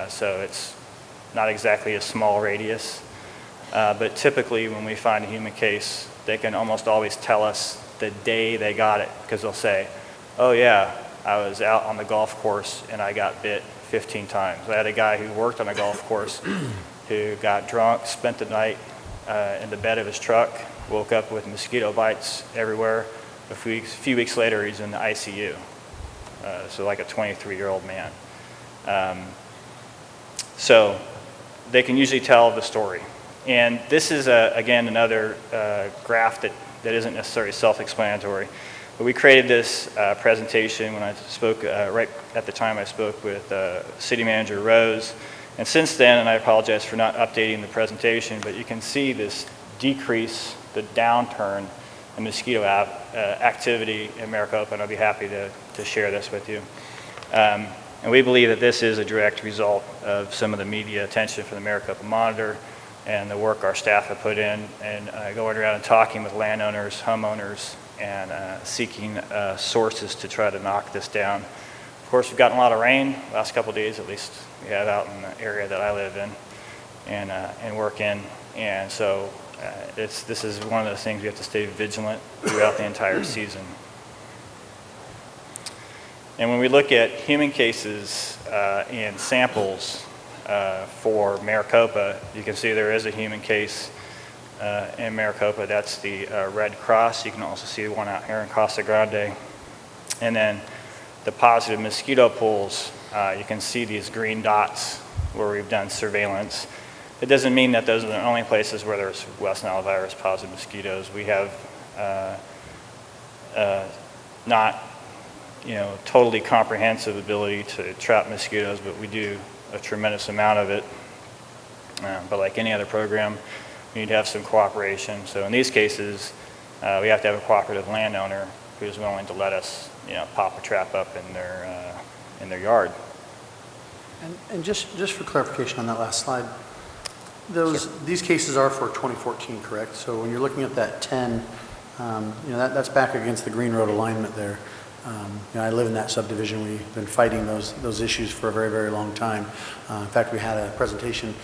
so it's not exactly a small radius. But typically, when we find a human case, they can almost always tell us the day they got it, because they'll say, oh yeah, I was out on the golf course and I got bit 15 times. I had a guy who worked on a golf course who got drunk, spent the night in the bed of his truck, woke up with mosquito bites everywhere. A few weeks later, he's in the ICU. So like a 23-year-old man. So they can usually tell the story. And this is, again, another graph that isn't necessarily self-explanatory. But we created this presentation when I spoke, right at the time I spoke with City Manager Rose. And since then, and I apologize for not updating the presentation, but you can see this decrease, the downturn in mosquito activity in Maricopa, and I'll be happy to share this with you. And we believe that this is a direct result of some of the media attention from the Maricopa Monitor and the work our staff have put in, and going around and talking with landowners, homeowners, and seeking sources to try to knock this down. Of course, we've gotten a lot of rain the last couple of days, at least we have out in the area that I live in and work in. And so this is one of those things we have to stay vigilant throughout the entire season. And when we look at human cases and samples for Maricopa, you can see there is a human case in Maricopa. That's the Red Cross. You can also see one out here in Casa Grande. And then the positive mosquito pools, you can see these green dots where we've done surveillance. It doesn't mean that those are the only places where there's West Nile virus positive mosquitoes. We have not, totally comprehensive ability to trap mosquitoes, but we do a tremendous amount of it. But like any other program, we need to have some cooperation. So in these cases, we have to have a cooperative landowner who's willing to let us, pop a trap up in their yard. And just for clarification on that last slide, these cases are for 2014, correct? So when you're looking at that 10, that's back against the Green Road alignment there. I live in that subdivision. We've been fighting those issues for a very, very long time. In fact, we had a presentation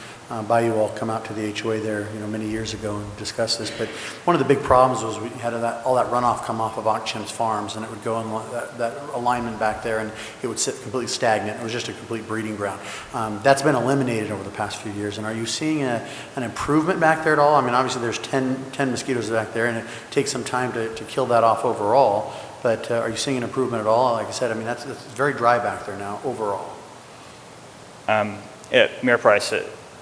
by you all come out to the HOA there, many years ago and discuss this. But one of the big problems was we had all that runoff come off of Auction's farms, and it would go in that alignment back there, and it would sit completely stagnant. It was just a complete breeding ground. That's been eliminated over the past few years. And are you seeing an improvement back there at all? I mean, obviously there's 10 mosquitoes back there, and it takes some time to kill that off overall. But are you seeing an improvement at all? Like I said, I mean, it's very dry back there now overall. Yeah, Mayor Price,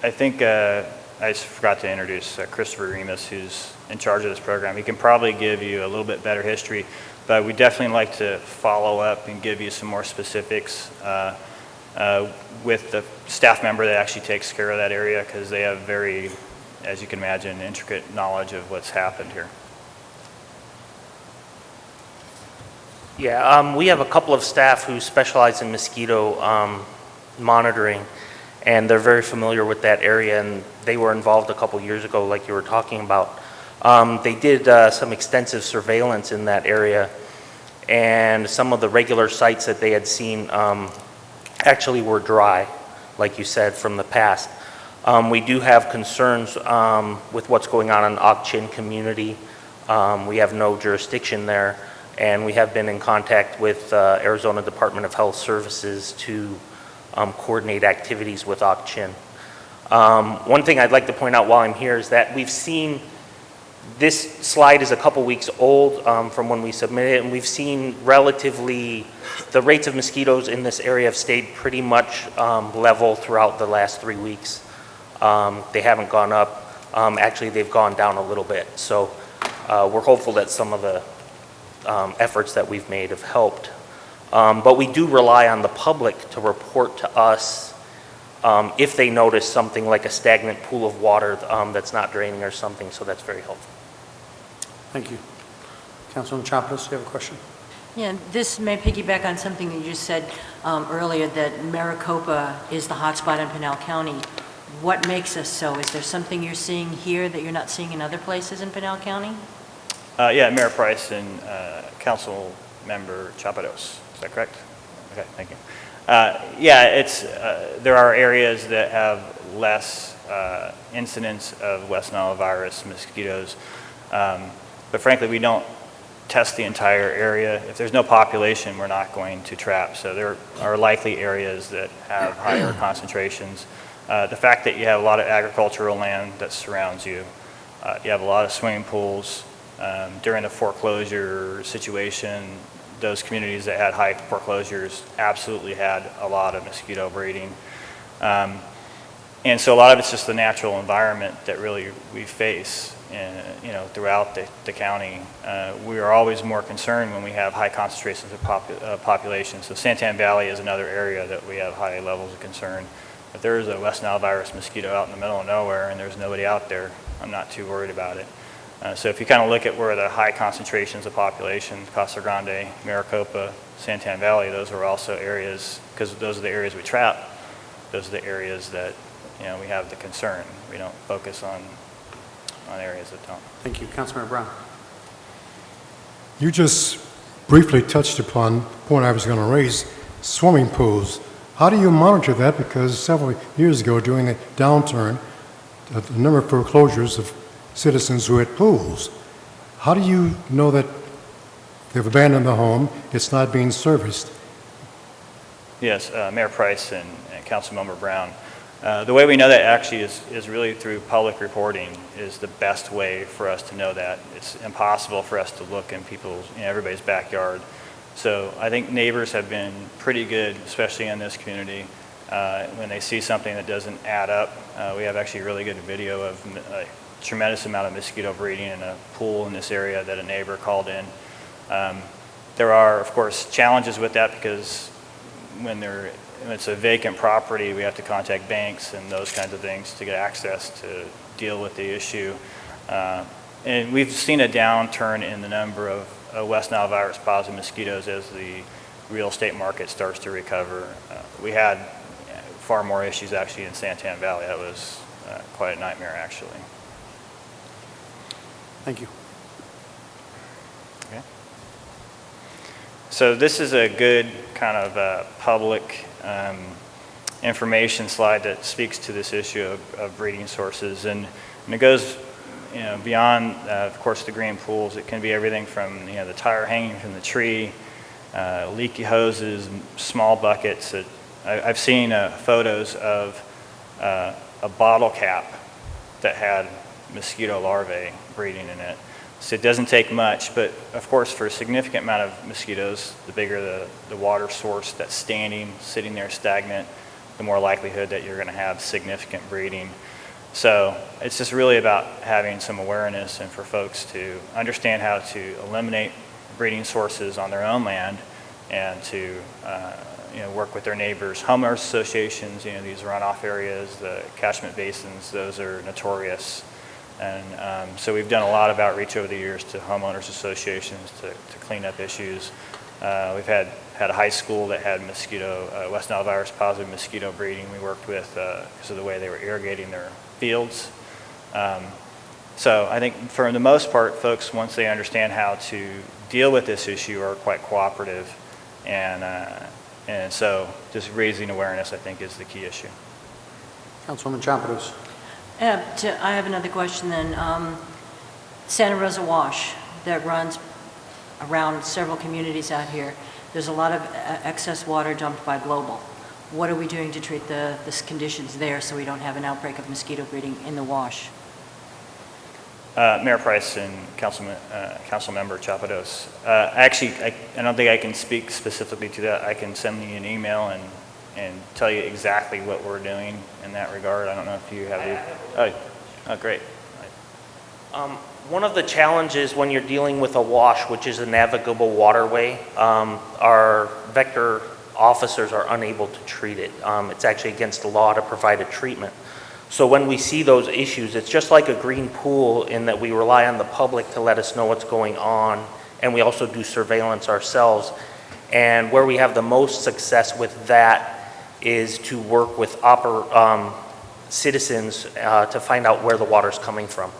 I think I just forgot to introduce Christopher Remus, who's in charge of this program. He can probably give you a little bit better history, but we definitely like to follow up and give you some more specifics with the staff member that actually takes care of that area, because they have very, as you can imagine, intricate knowledge of what's happened here. Yeah, we have a couple of staff who specialize in mosquito monitoring, and they're very familiar with that area, and they were involved a couple years ago, like you were talking about. They did some extensive surveillance in that area, and some of the regular sites that they had seen actually were dry, like you said, from the past. We do have concerns with what's going on in Auction community. We have no jurisdiction there. And we have been in contact with Arizona Department of Health Services to coordinate activities with Auction. One thing I'd like to point out while I'm here is that we've seen, this slide is a couple weeks old from when we submitted it, and we've seen relatively, the rates of mosquitoes in this area have stayed pretty much level throughout the last 3 weeks. They haven't gone up. Actually, they've gone down a little bit. So we're hopeful that some of the efforts that we've made have helped. But we do rely on the public to report to us if they notice something like a stagnant pool of water that's not draining or something, so that's very helpful. Thank you. Councilman Chapas, you have a question? Yeah, this may piggyback on something that you just said earlier, that Maricopa is the hotspot in Pinal County. What makes us so? Is there something you're seeing here that you're not seeing in other places in Pinal County? Yeah, Mayor Price and Council Member Chapados. Is that correct? Okay, thank you. Yeah, there are areas that have less incidence of West Nile virus mosquitoes, but frankly, we don't test the entire area. If there's no population, we're not going to trap. So there are likely areas that have higher concentrations. The fact that you have a lot of agricultural land that surrounds you, you have a lot of swimming pools. During the foreclosure situation, those communities that had high foreclosures absolutely had a lot of mosquito breeding. And so a lot of it's just the natural environment that really we face throughout the county. We are always more concerned when we have high concentrations of population. So Santan Valley is another area that we have high levels of concern. If there is a West Nile virus mosquito out in the middle of nowhere and there's nobody out there, I'm not too worried about it. So if you kind of look at where the high concentrations of population, Casa Grande, Maricopa, Santan Valley, those are also areas, because those are the areas we trap, those are the areas that we have the concern. We don't focus on areas that don't. Thank you. Councilmember Brown. You just briefly touched upon the point I was going to raise, swimming pools. How do you monitor that? Because several years ago, during the downturn, the number of foreclosures of citizens who had pools. How do you know that they've abandoned the home, it's not being serviced? Yes, Mayor Price and Councilmember Brown. The way we know that actually is really through public reporting is the best way for us to know that. It's impossible for us to look in people's, everybody's backyard. So I think neighbors have been pretty good, especially in this community, when they see something that doesn't add up. We have actually really good video of a tremendous amount of mosquito breeding in a pool in this area that a neighbor called in. There are, of course, challenges with that because when it's a vacant property, we have to contact banks and those kinds of things to get access to deal with the issue. And we've seen a downturn in the number of West Nile virus positive mosquitoes as the real estate market starts to recover. We had far more issues actually in Santan Valley. That was quite a nightmare actually. Thank you. Okay. So this is a good kind of public information slide that speaks to this issue of breeding sources, and it goes beyond, of course, the green pools. It can be everything from the tire hanging from the tree, leaky hoses, small buckets. I've seen photos of a bottle cap that had mosquito larvae breeding in it. So it doesn't take much, but of course for a significant amount of mosquitoes, the bigger the water source that's standing, sitting there stagnant, the more likelihood that you're going to have significant breeding. So it's just really about having some awareness and for folks to understand how to eliminate breeding sources on their own land and to work with their neighbors. Homeowners associations, these runoff areas, the catchment basins, those are notorious. And so we've done a lot of outreach over the years to homeowners associations to clean up issues. We've had a high school that had West Nile virus positive mosquito breeding we worked with because of the way they were irrigating their fields. So I think for the most part, folks, once they understand how to deal with this issue, are quite cooperative. And so just raising awareness, I think, is the key issue. Councilwoman Chapados. I have another question then. Santa Rosa Wash that runs around several communities out here. There's a lot of excess water dumped by Global. What are we doing to treat the conditions there so we don't have an outbreak of mosquito breeding in the wash? Mayor Price and Councilmember Chapados. Actually, I don't think I can speak specifically to that. I can send you an email and tell you exactly what we're doing in that regard. I don't know if you have oh, great. One of the challenges when you're dealing with a wash, which is a navigable waterway, our vector officers are unable to treat it. It's actually against the law to provide a treatment. So when we see those issues, it's just like a green pool in that we rely on the public to let us know what's going on, and we also do surveillance ourselves. And where we have the most success with that is to work with citizens to find out where the water's coming from.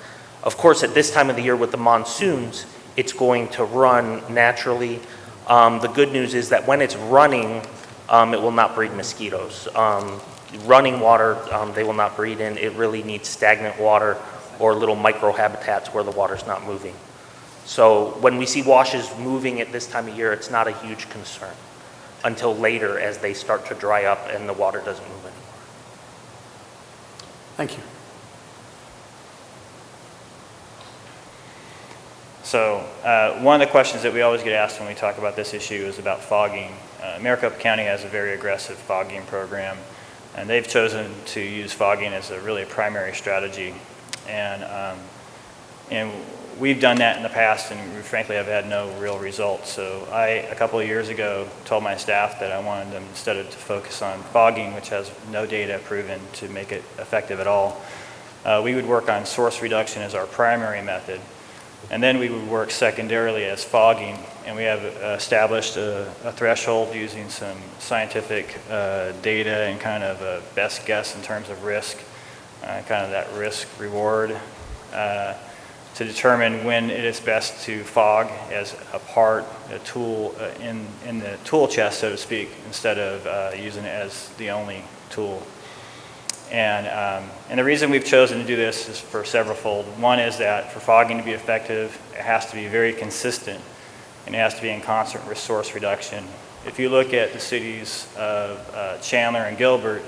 Of course, at this time of the year with the monsoons, it's going to run naturally. The good news is that when it's running, it will not breed mosquitoes. Running water, they will not breed in. It really needs stagnant water or little microhabitats where the water's not moving. So when we see washes moving at this time of year, it's not a huge concern until later as they start to dry up and the water doesn't move anymore. Thank you. So one of the questions that we always get asked when we talk about this issue is about fogging. Maricopa County has a very aggressive fogging program, and they've chosen to use fogging as a really primary strategy. And we've done that in the past, and we frankly have had no real results. So a couple of years ago, told my staff that I wanted them instead of to focus on fogging, which has no data proven to make it effective at all. We would work on source reduction as our primary method, and then we would work secondarily as fogging. And we have established a threshold using some scientific data and kind of a best guess in terms of risk, kind of that risk reward, to determine when it is best to fog as a tool in the tool chest, so to speak, instead of using it as the only tool. And the reason we've chosen to do this is for severalfold. One is that for fogging to be effective, it has to be very consistent, and it has to be in concert with source reduction. If you look at the cities of Chandler and Gilbert,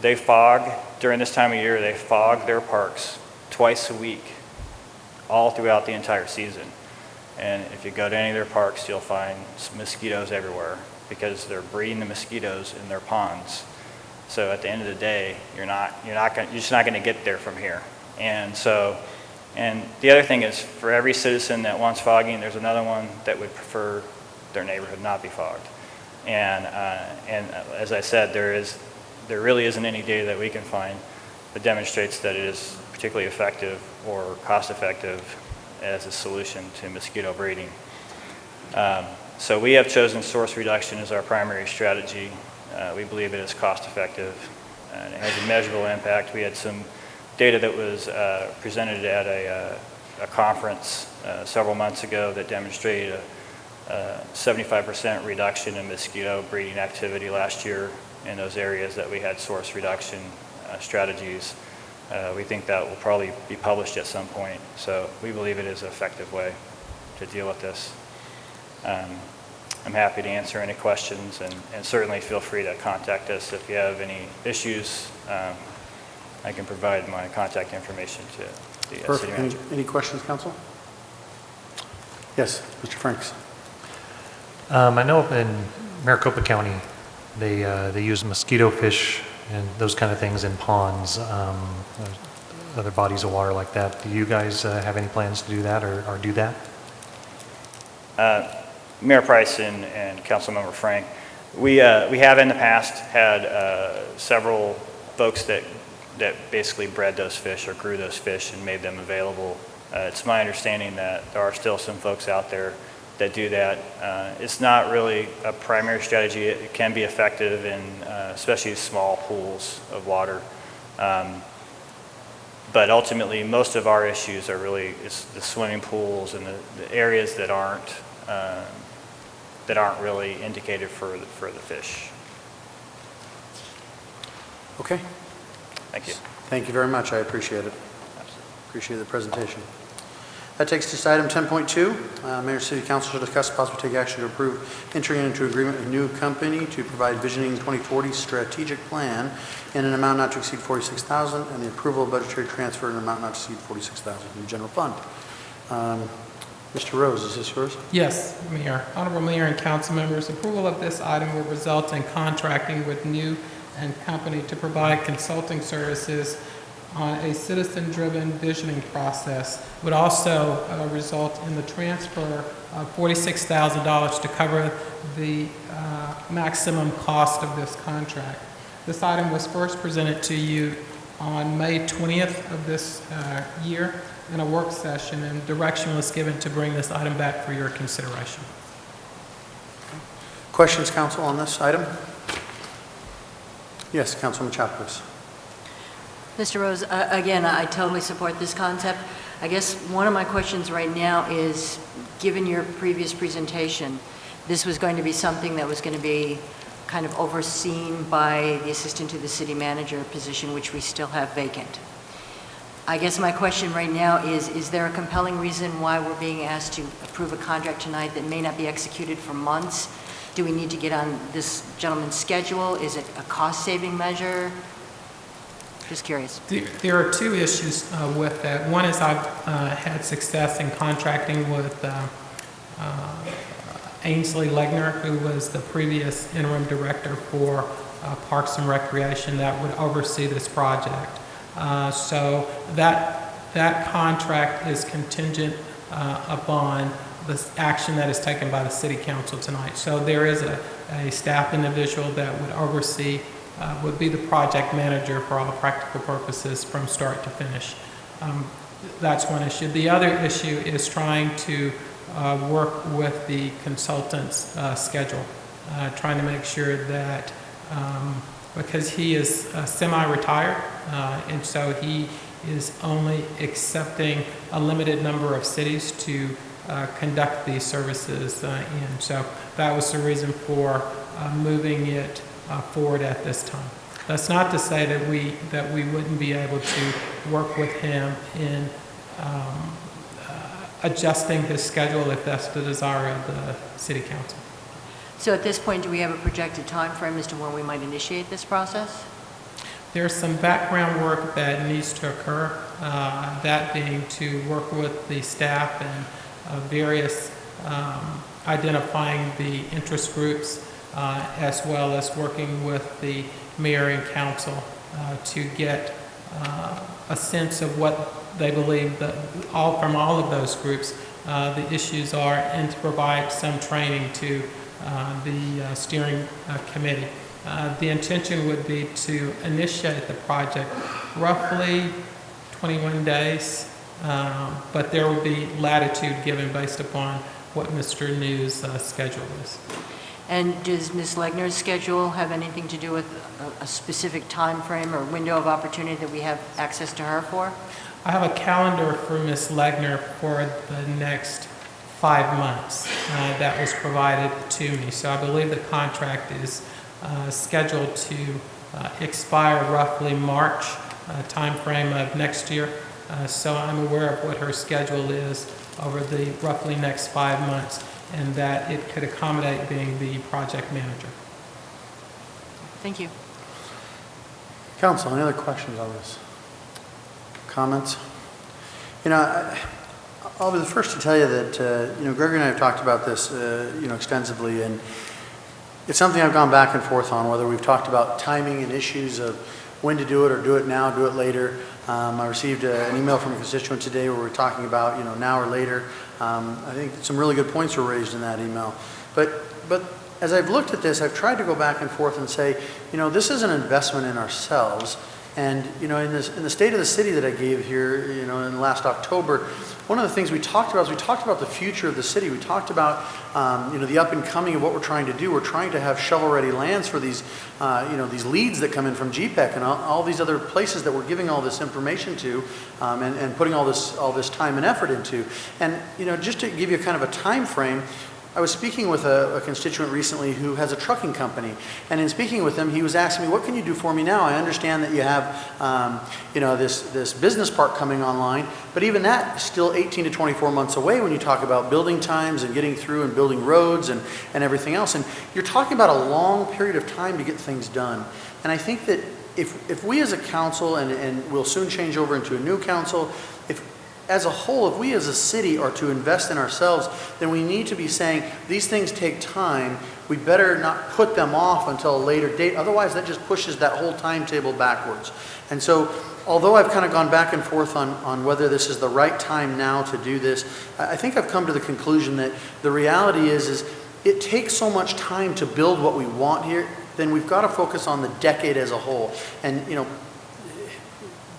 They fog, during this time of year, they fog their parks twice a week, all throughout the entire season. And if you go to any of their parks, you'll find mosquitoes everywhere because they're breeding the mosquitoes in their ponds. So at the end of the day, you're just not going to get there from here. And the other thing is, for every citizen that wants fogging, there's another one that would prefer their neighborhood not be fogged. And as I said, there really isn't any data that we can find that demonstrates that it is particularly effective or cost-effective as a solution to mosquito breeding. So we have chosen source reduction as our primary strategy. We believe it is cost-effective and it has a measurable impact. We had some data that was presented at a conference several months ago that demonstrated a 75% reduction in mosquito breeding activity last year in those areas that we had source reduction strategies. We think that will probably be published at some point. So we believe it is an effective way to deal with this. I'm happy to answer any questions, and certainly feel free to contact us if you have any issues. I can provide my contact information to the city manager. Any questions, council? Yes, Mr. Franks. I know in Maricopa County, they use mosquito fish and those kind of things in ponds, other bodies of water like that. Do you guys have any plans to do that or do that? Mayor Price and Councilmember Frank, we have in the past had several folks that basically bred those fish or grew those fish and made them available. It's my understanding that there are still some folks out there that do that. It's not really a primary strategy. It can be effective in especially small pools of water. But ultimately, most of our issues are really the swimming pools and the areas that aren't really indicated for the fish. Okay. Thank you. Thank you very much. I appreciate it. Appreciate the presentation. That takes us to item 10.2. Mayor, City Council shall discuss possibly take action to approve entering into agreement with new company to provide Visioning 2040 strategic plan in an amount not to exceed $46,000 and the approval of budgetary transfer in an amount not to exceed $46,000 from the general fund. Mr. Rose, is this yours? Yes, Mayor. Honorable Mayor and council members, approval of this item will result in contracting with new and company to provide consulting services on a citizen-driven visioning process. Would also result in the transfer of $46,000 to cover the maximum cost of this contract. This item was first presented to you on May 20th of this year in a work session, and direction was given to bring this item back for your consideration. Questions, council, on this item? Yes, Councilman Chapkus. Mr. Rose, again, I totally support this concept. I guess one of my questions right now is, given your previous presentation, this was going to be something that was going to be kind of overseen by the assistant to the city manager position, which we still have vacant. I guess my question right now is there a compelling reason why we're being asked to approve a contract tonight that may not be executed for months? Do we need to get on this gentleman's schedule? Is it a cost-saving measure? Just curious. There are two issues with that. One is I've had success in contracting with Ainsley Legner, who was the previous interim director for Parks and Recreation that would oversee this project. So that contract is contingent upon the action that is taken by the City Council tonight. So there is a staff individual that would oversee, would be the project manager for all practical purposes from start to finish. That's one issue. The other issue is trying to work with the consultant's schedule, trying to make sure that, because he is semi-retired, and so he is only accepting a limited number of cities to conduct these services in. So that was the reason for moving it forward at this time. That's not to say that we wouldn't be able to work with him in adjusting his schedule if that's the desire of the City Council. So at this point, do we have a projected time frame as to when we might initiate this process? There's some background work that needs to occur, that being to work with the staff and various identifying the interest groups, as well as working with the mayor and council to get a sense of what they believe that from all of those groups the issues are, and to provide some training to the steering committee. The intention would be to initiate the project roughly 21 days, but there would be latitude given based upon what Mr. New's schedule is. And does Ms. Legner's schedule have anything to do with a specific time frame or window of opportunity that we have access to her for? I have a calendar for Ms. Legner for the next 5 months that was provided to me. So I believe the contract is scheduled to expire roughly March timeframe of next year. So I'm aware of what her schedule is over the roughly next 5 months, and that it could accommodate being the project manager. Thank you. Council, any other questions on this? Comments? You know, I'll be the first to tell you that, you know, Gregory and I have talked about this, you know, extensively, and it's something I've gone back and forth on, whether we've talked about timing and issues of when to do it or do it now, do it later. I received an email from a constituent today where we're talking about, you know, now or later. I think some really good points were raised in that email. But as I've looked at this, I've tried to go back and forth and say, you know, this is an investment in ourselves. And, you know, in the state of the city that I gave here, you know, in last October, one of the things we talked about is we talked about the future of the city. We talked about, you know, the up and coming of what we're trying to do. We're trying to have shovel-ready lands for these, you know, these leads that come in from GPEC and all these other places that we're giving all this information to, and putting all this time and effort into. And, you know, just to give you kind of a time frame, I was speaking with a constituent recently who has a trucking company, and in speaking with him, he was asking me, what can you do for me now? I understand that you have, you know, this business park coming online, but even that is still 18 to 24 months away when you talk about building times and getting through and building roads and everything else. And you're talking about a long period of time to get things done. And I think that if we as a council, and we'll soon change over into a new council, as a whole, if we as a city are to invest in ourselves, then we need to be saying, these things take time. We better not put them off until a later date. Otherwise, that just pushes that whole timetable backwards. And so, although I've kind of gone back and forth on whether this is the right time now to do this, I think I've come to the conclusion that the reality is it takes so much time to build what we want here, then we've got to focus on the decade as a whole. And, you know,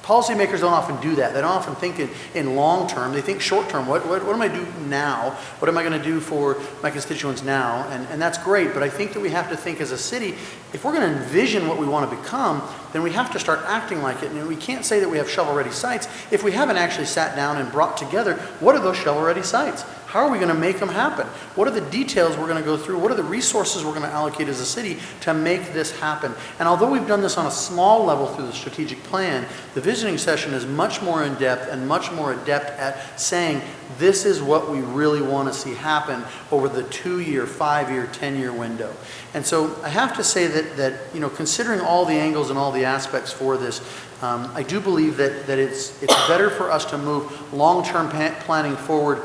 policymakers don't often do that. They don't often think in long term. They think short term. What am I doing now? What am I going to do for my constituents now? And that's great, but I think that we have to think as a city, if we're going to envision what we want to become, then we have to start acting like it. And we can't say that we have shovel-ready sites if we haven't actually sat down and brought together, what are those shovel-ready sites? How are we going to make them happen? What are the details we're going to go through? What are the resources we're going to allocate as a city to make this happen? And although we've done this on a small level through the strategic plan, the visiting session is much more in-depth and much more adept at saying, this is what we really want to see happen over the 2-year, 5-year, 10-year window. And so I have to say that you know, considering all the angles and all the aspects for this, I do believe that it's better for us to move long-term planning forward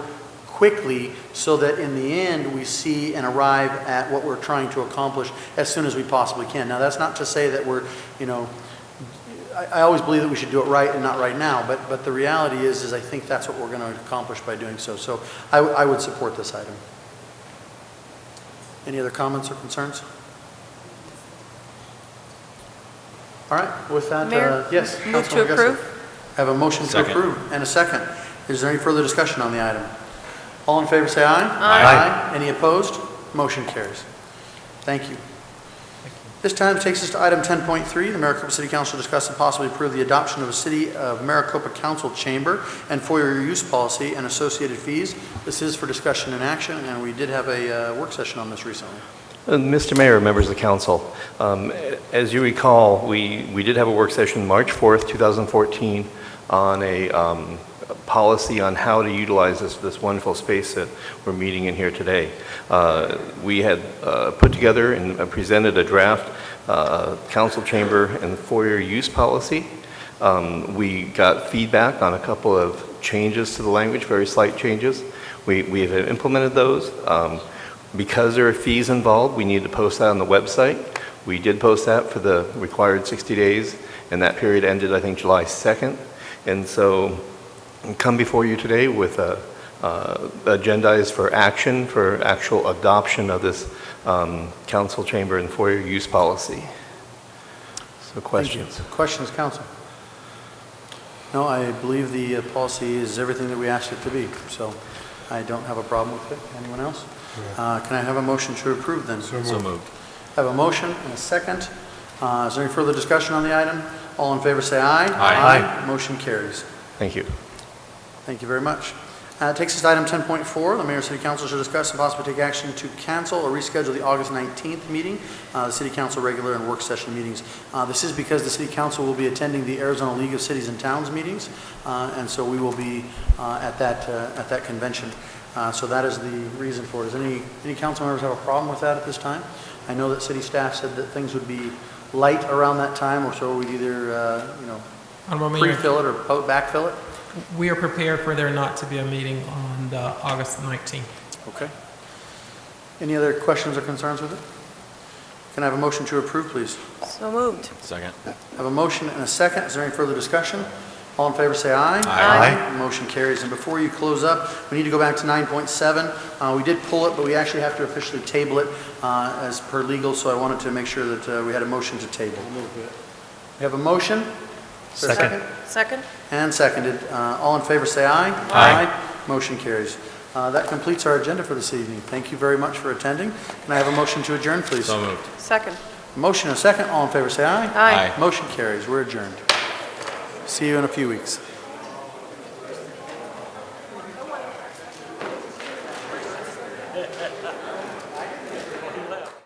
quickly so that in the end we see and arrive at what we're trying to accomplish as soon as we possibly can. Now that's not to say that we're, you know, I always believe that we should do it right and not right now, but the reality is I think that's what we're going to accomplish by doing so. So I would support this item. Any other comments or concerns? All right, with that, Mayor, yes. move to Councilwoman Gussie. approve. I have a motion to approve and a second. Is there any further discussion on the item? All in favor say aye. Aye. Any opposed? Motion carries. Thank you. This time takes us to item 10.3. The Maricopa City Council discuss and possibly approve the adoption of a City of Maricopa Council Chamber and foyer use policy and associated fees. This is for discussion and action, and we did have a work session on this recently. Mr. Mayor, members of the council, as you recall, we did have a work session March 4th, 2014 on a policy on how to utilize this wonderful space that we're meeting in here today. We had put together and presented a draft council chamber and foyer use policy. We got feedback on a couple of changes to the language, very slight changes. We have implemented those. Because there are fees involved, we need to post that on the website. We did post that for the required 60 days, and that period ended, I think, July 2nd. And so come before you today with agendized for action, for actual adoption of this council chamber and foyer use policy. So questions? Questions, council? No, I believe the policy is everything that we asked it to be, so I don't have a problem with it. Anyone else? Can I have a motion to approve then? So moved. I have a motion and a second. Is there any further discussion on the item? All in favor say aye. Aye. Motion carries. Thank you. Thank you very much. It takes us to item 10.4. The Mayor and City Council should discuss and possibly take action to cancel or reschedule the August 19th meeting, the City Council regular and work session meetings. This is because the City Council will be attending the Arizona League of Cities and Towns meetings, and so we will be at that convention. So that is the reason for it. Does any council members have a problem with that at this time? I know that city staff said that things would be light around that time, or so we'd either pre-fill it or backfill it. We are prepared for there not to be a meeting on August 19th. Okay. Any other questions or concerns with it? Can I have a motion to approve, please? So moved. Second. I have a motion and a second. Is there any further discussion? All in favor say aye. Aye. Motion carries. And before you close up, we need to go back to 9.7. We did pull it, but we actually have to officially table it as per legal, so I wanted to make sure that we had a motion to table. We have a motion? Is there a Second. Second? And seconded. All in favor say aye. Aye. Motion carries. That completes our agenda for this evening. Thank you very much for attending. Can I have a motion to adjourn, please? So moved. Second. Motion and a second. All in favor say aye. Aye. Motion carries. We're adjourned. See you in a few weeks.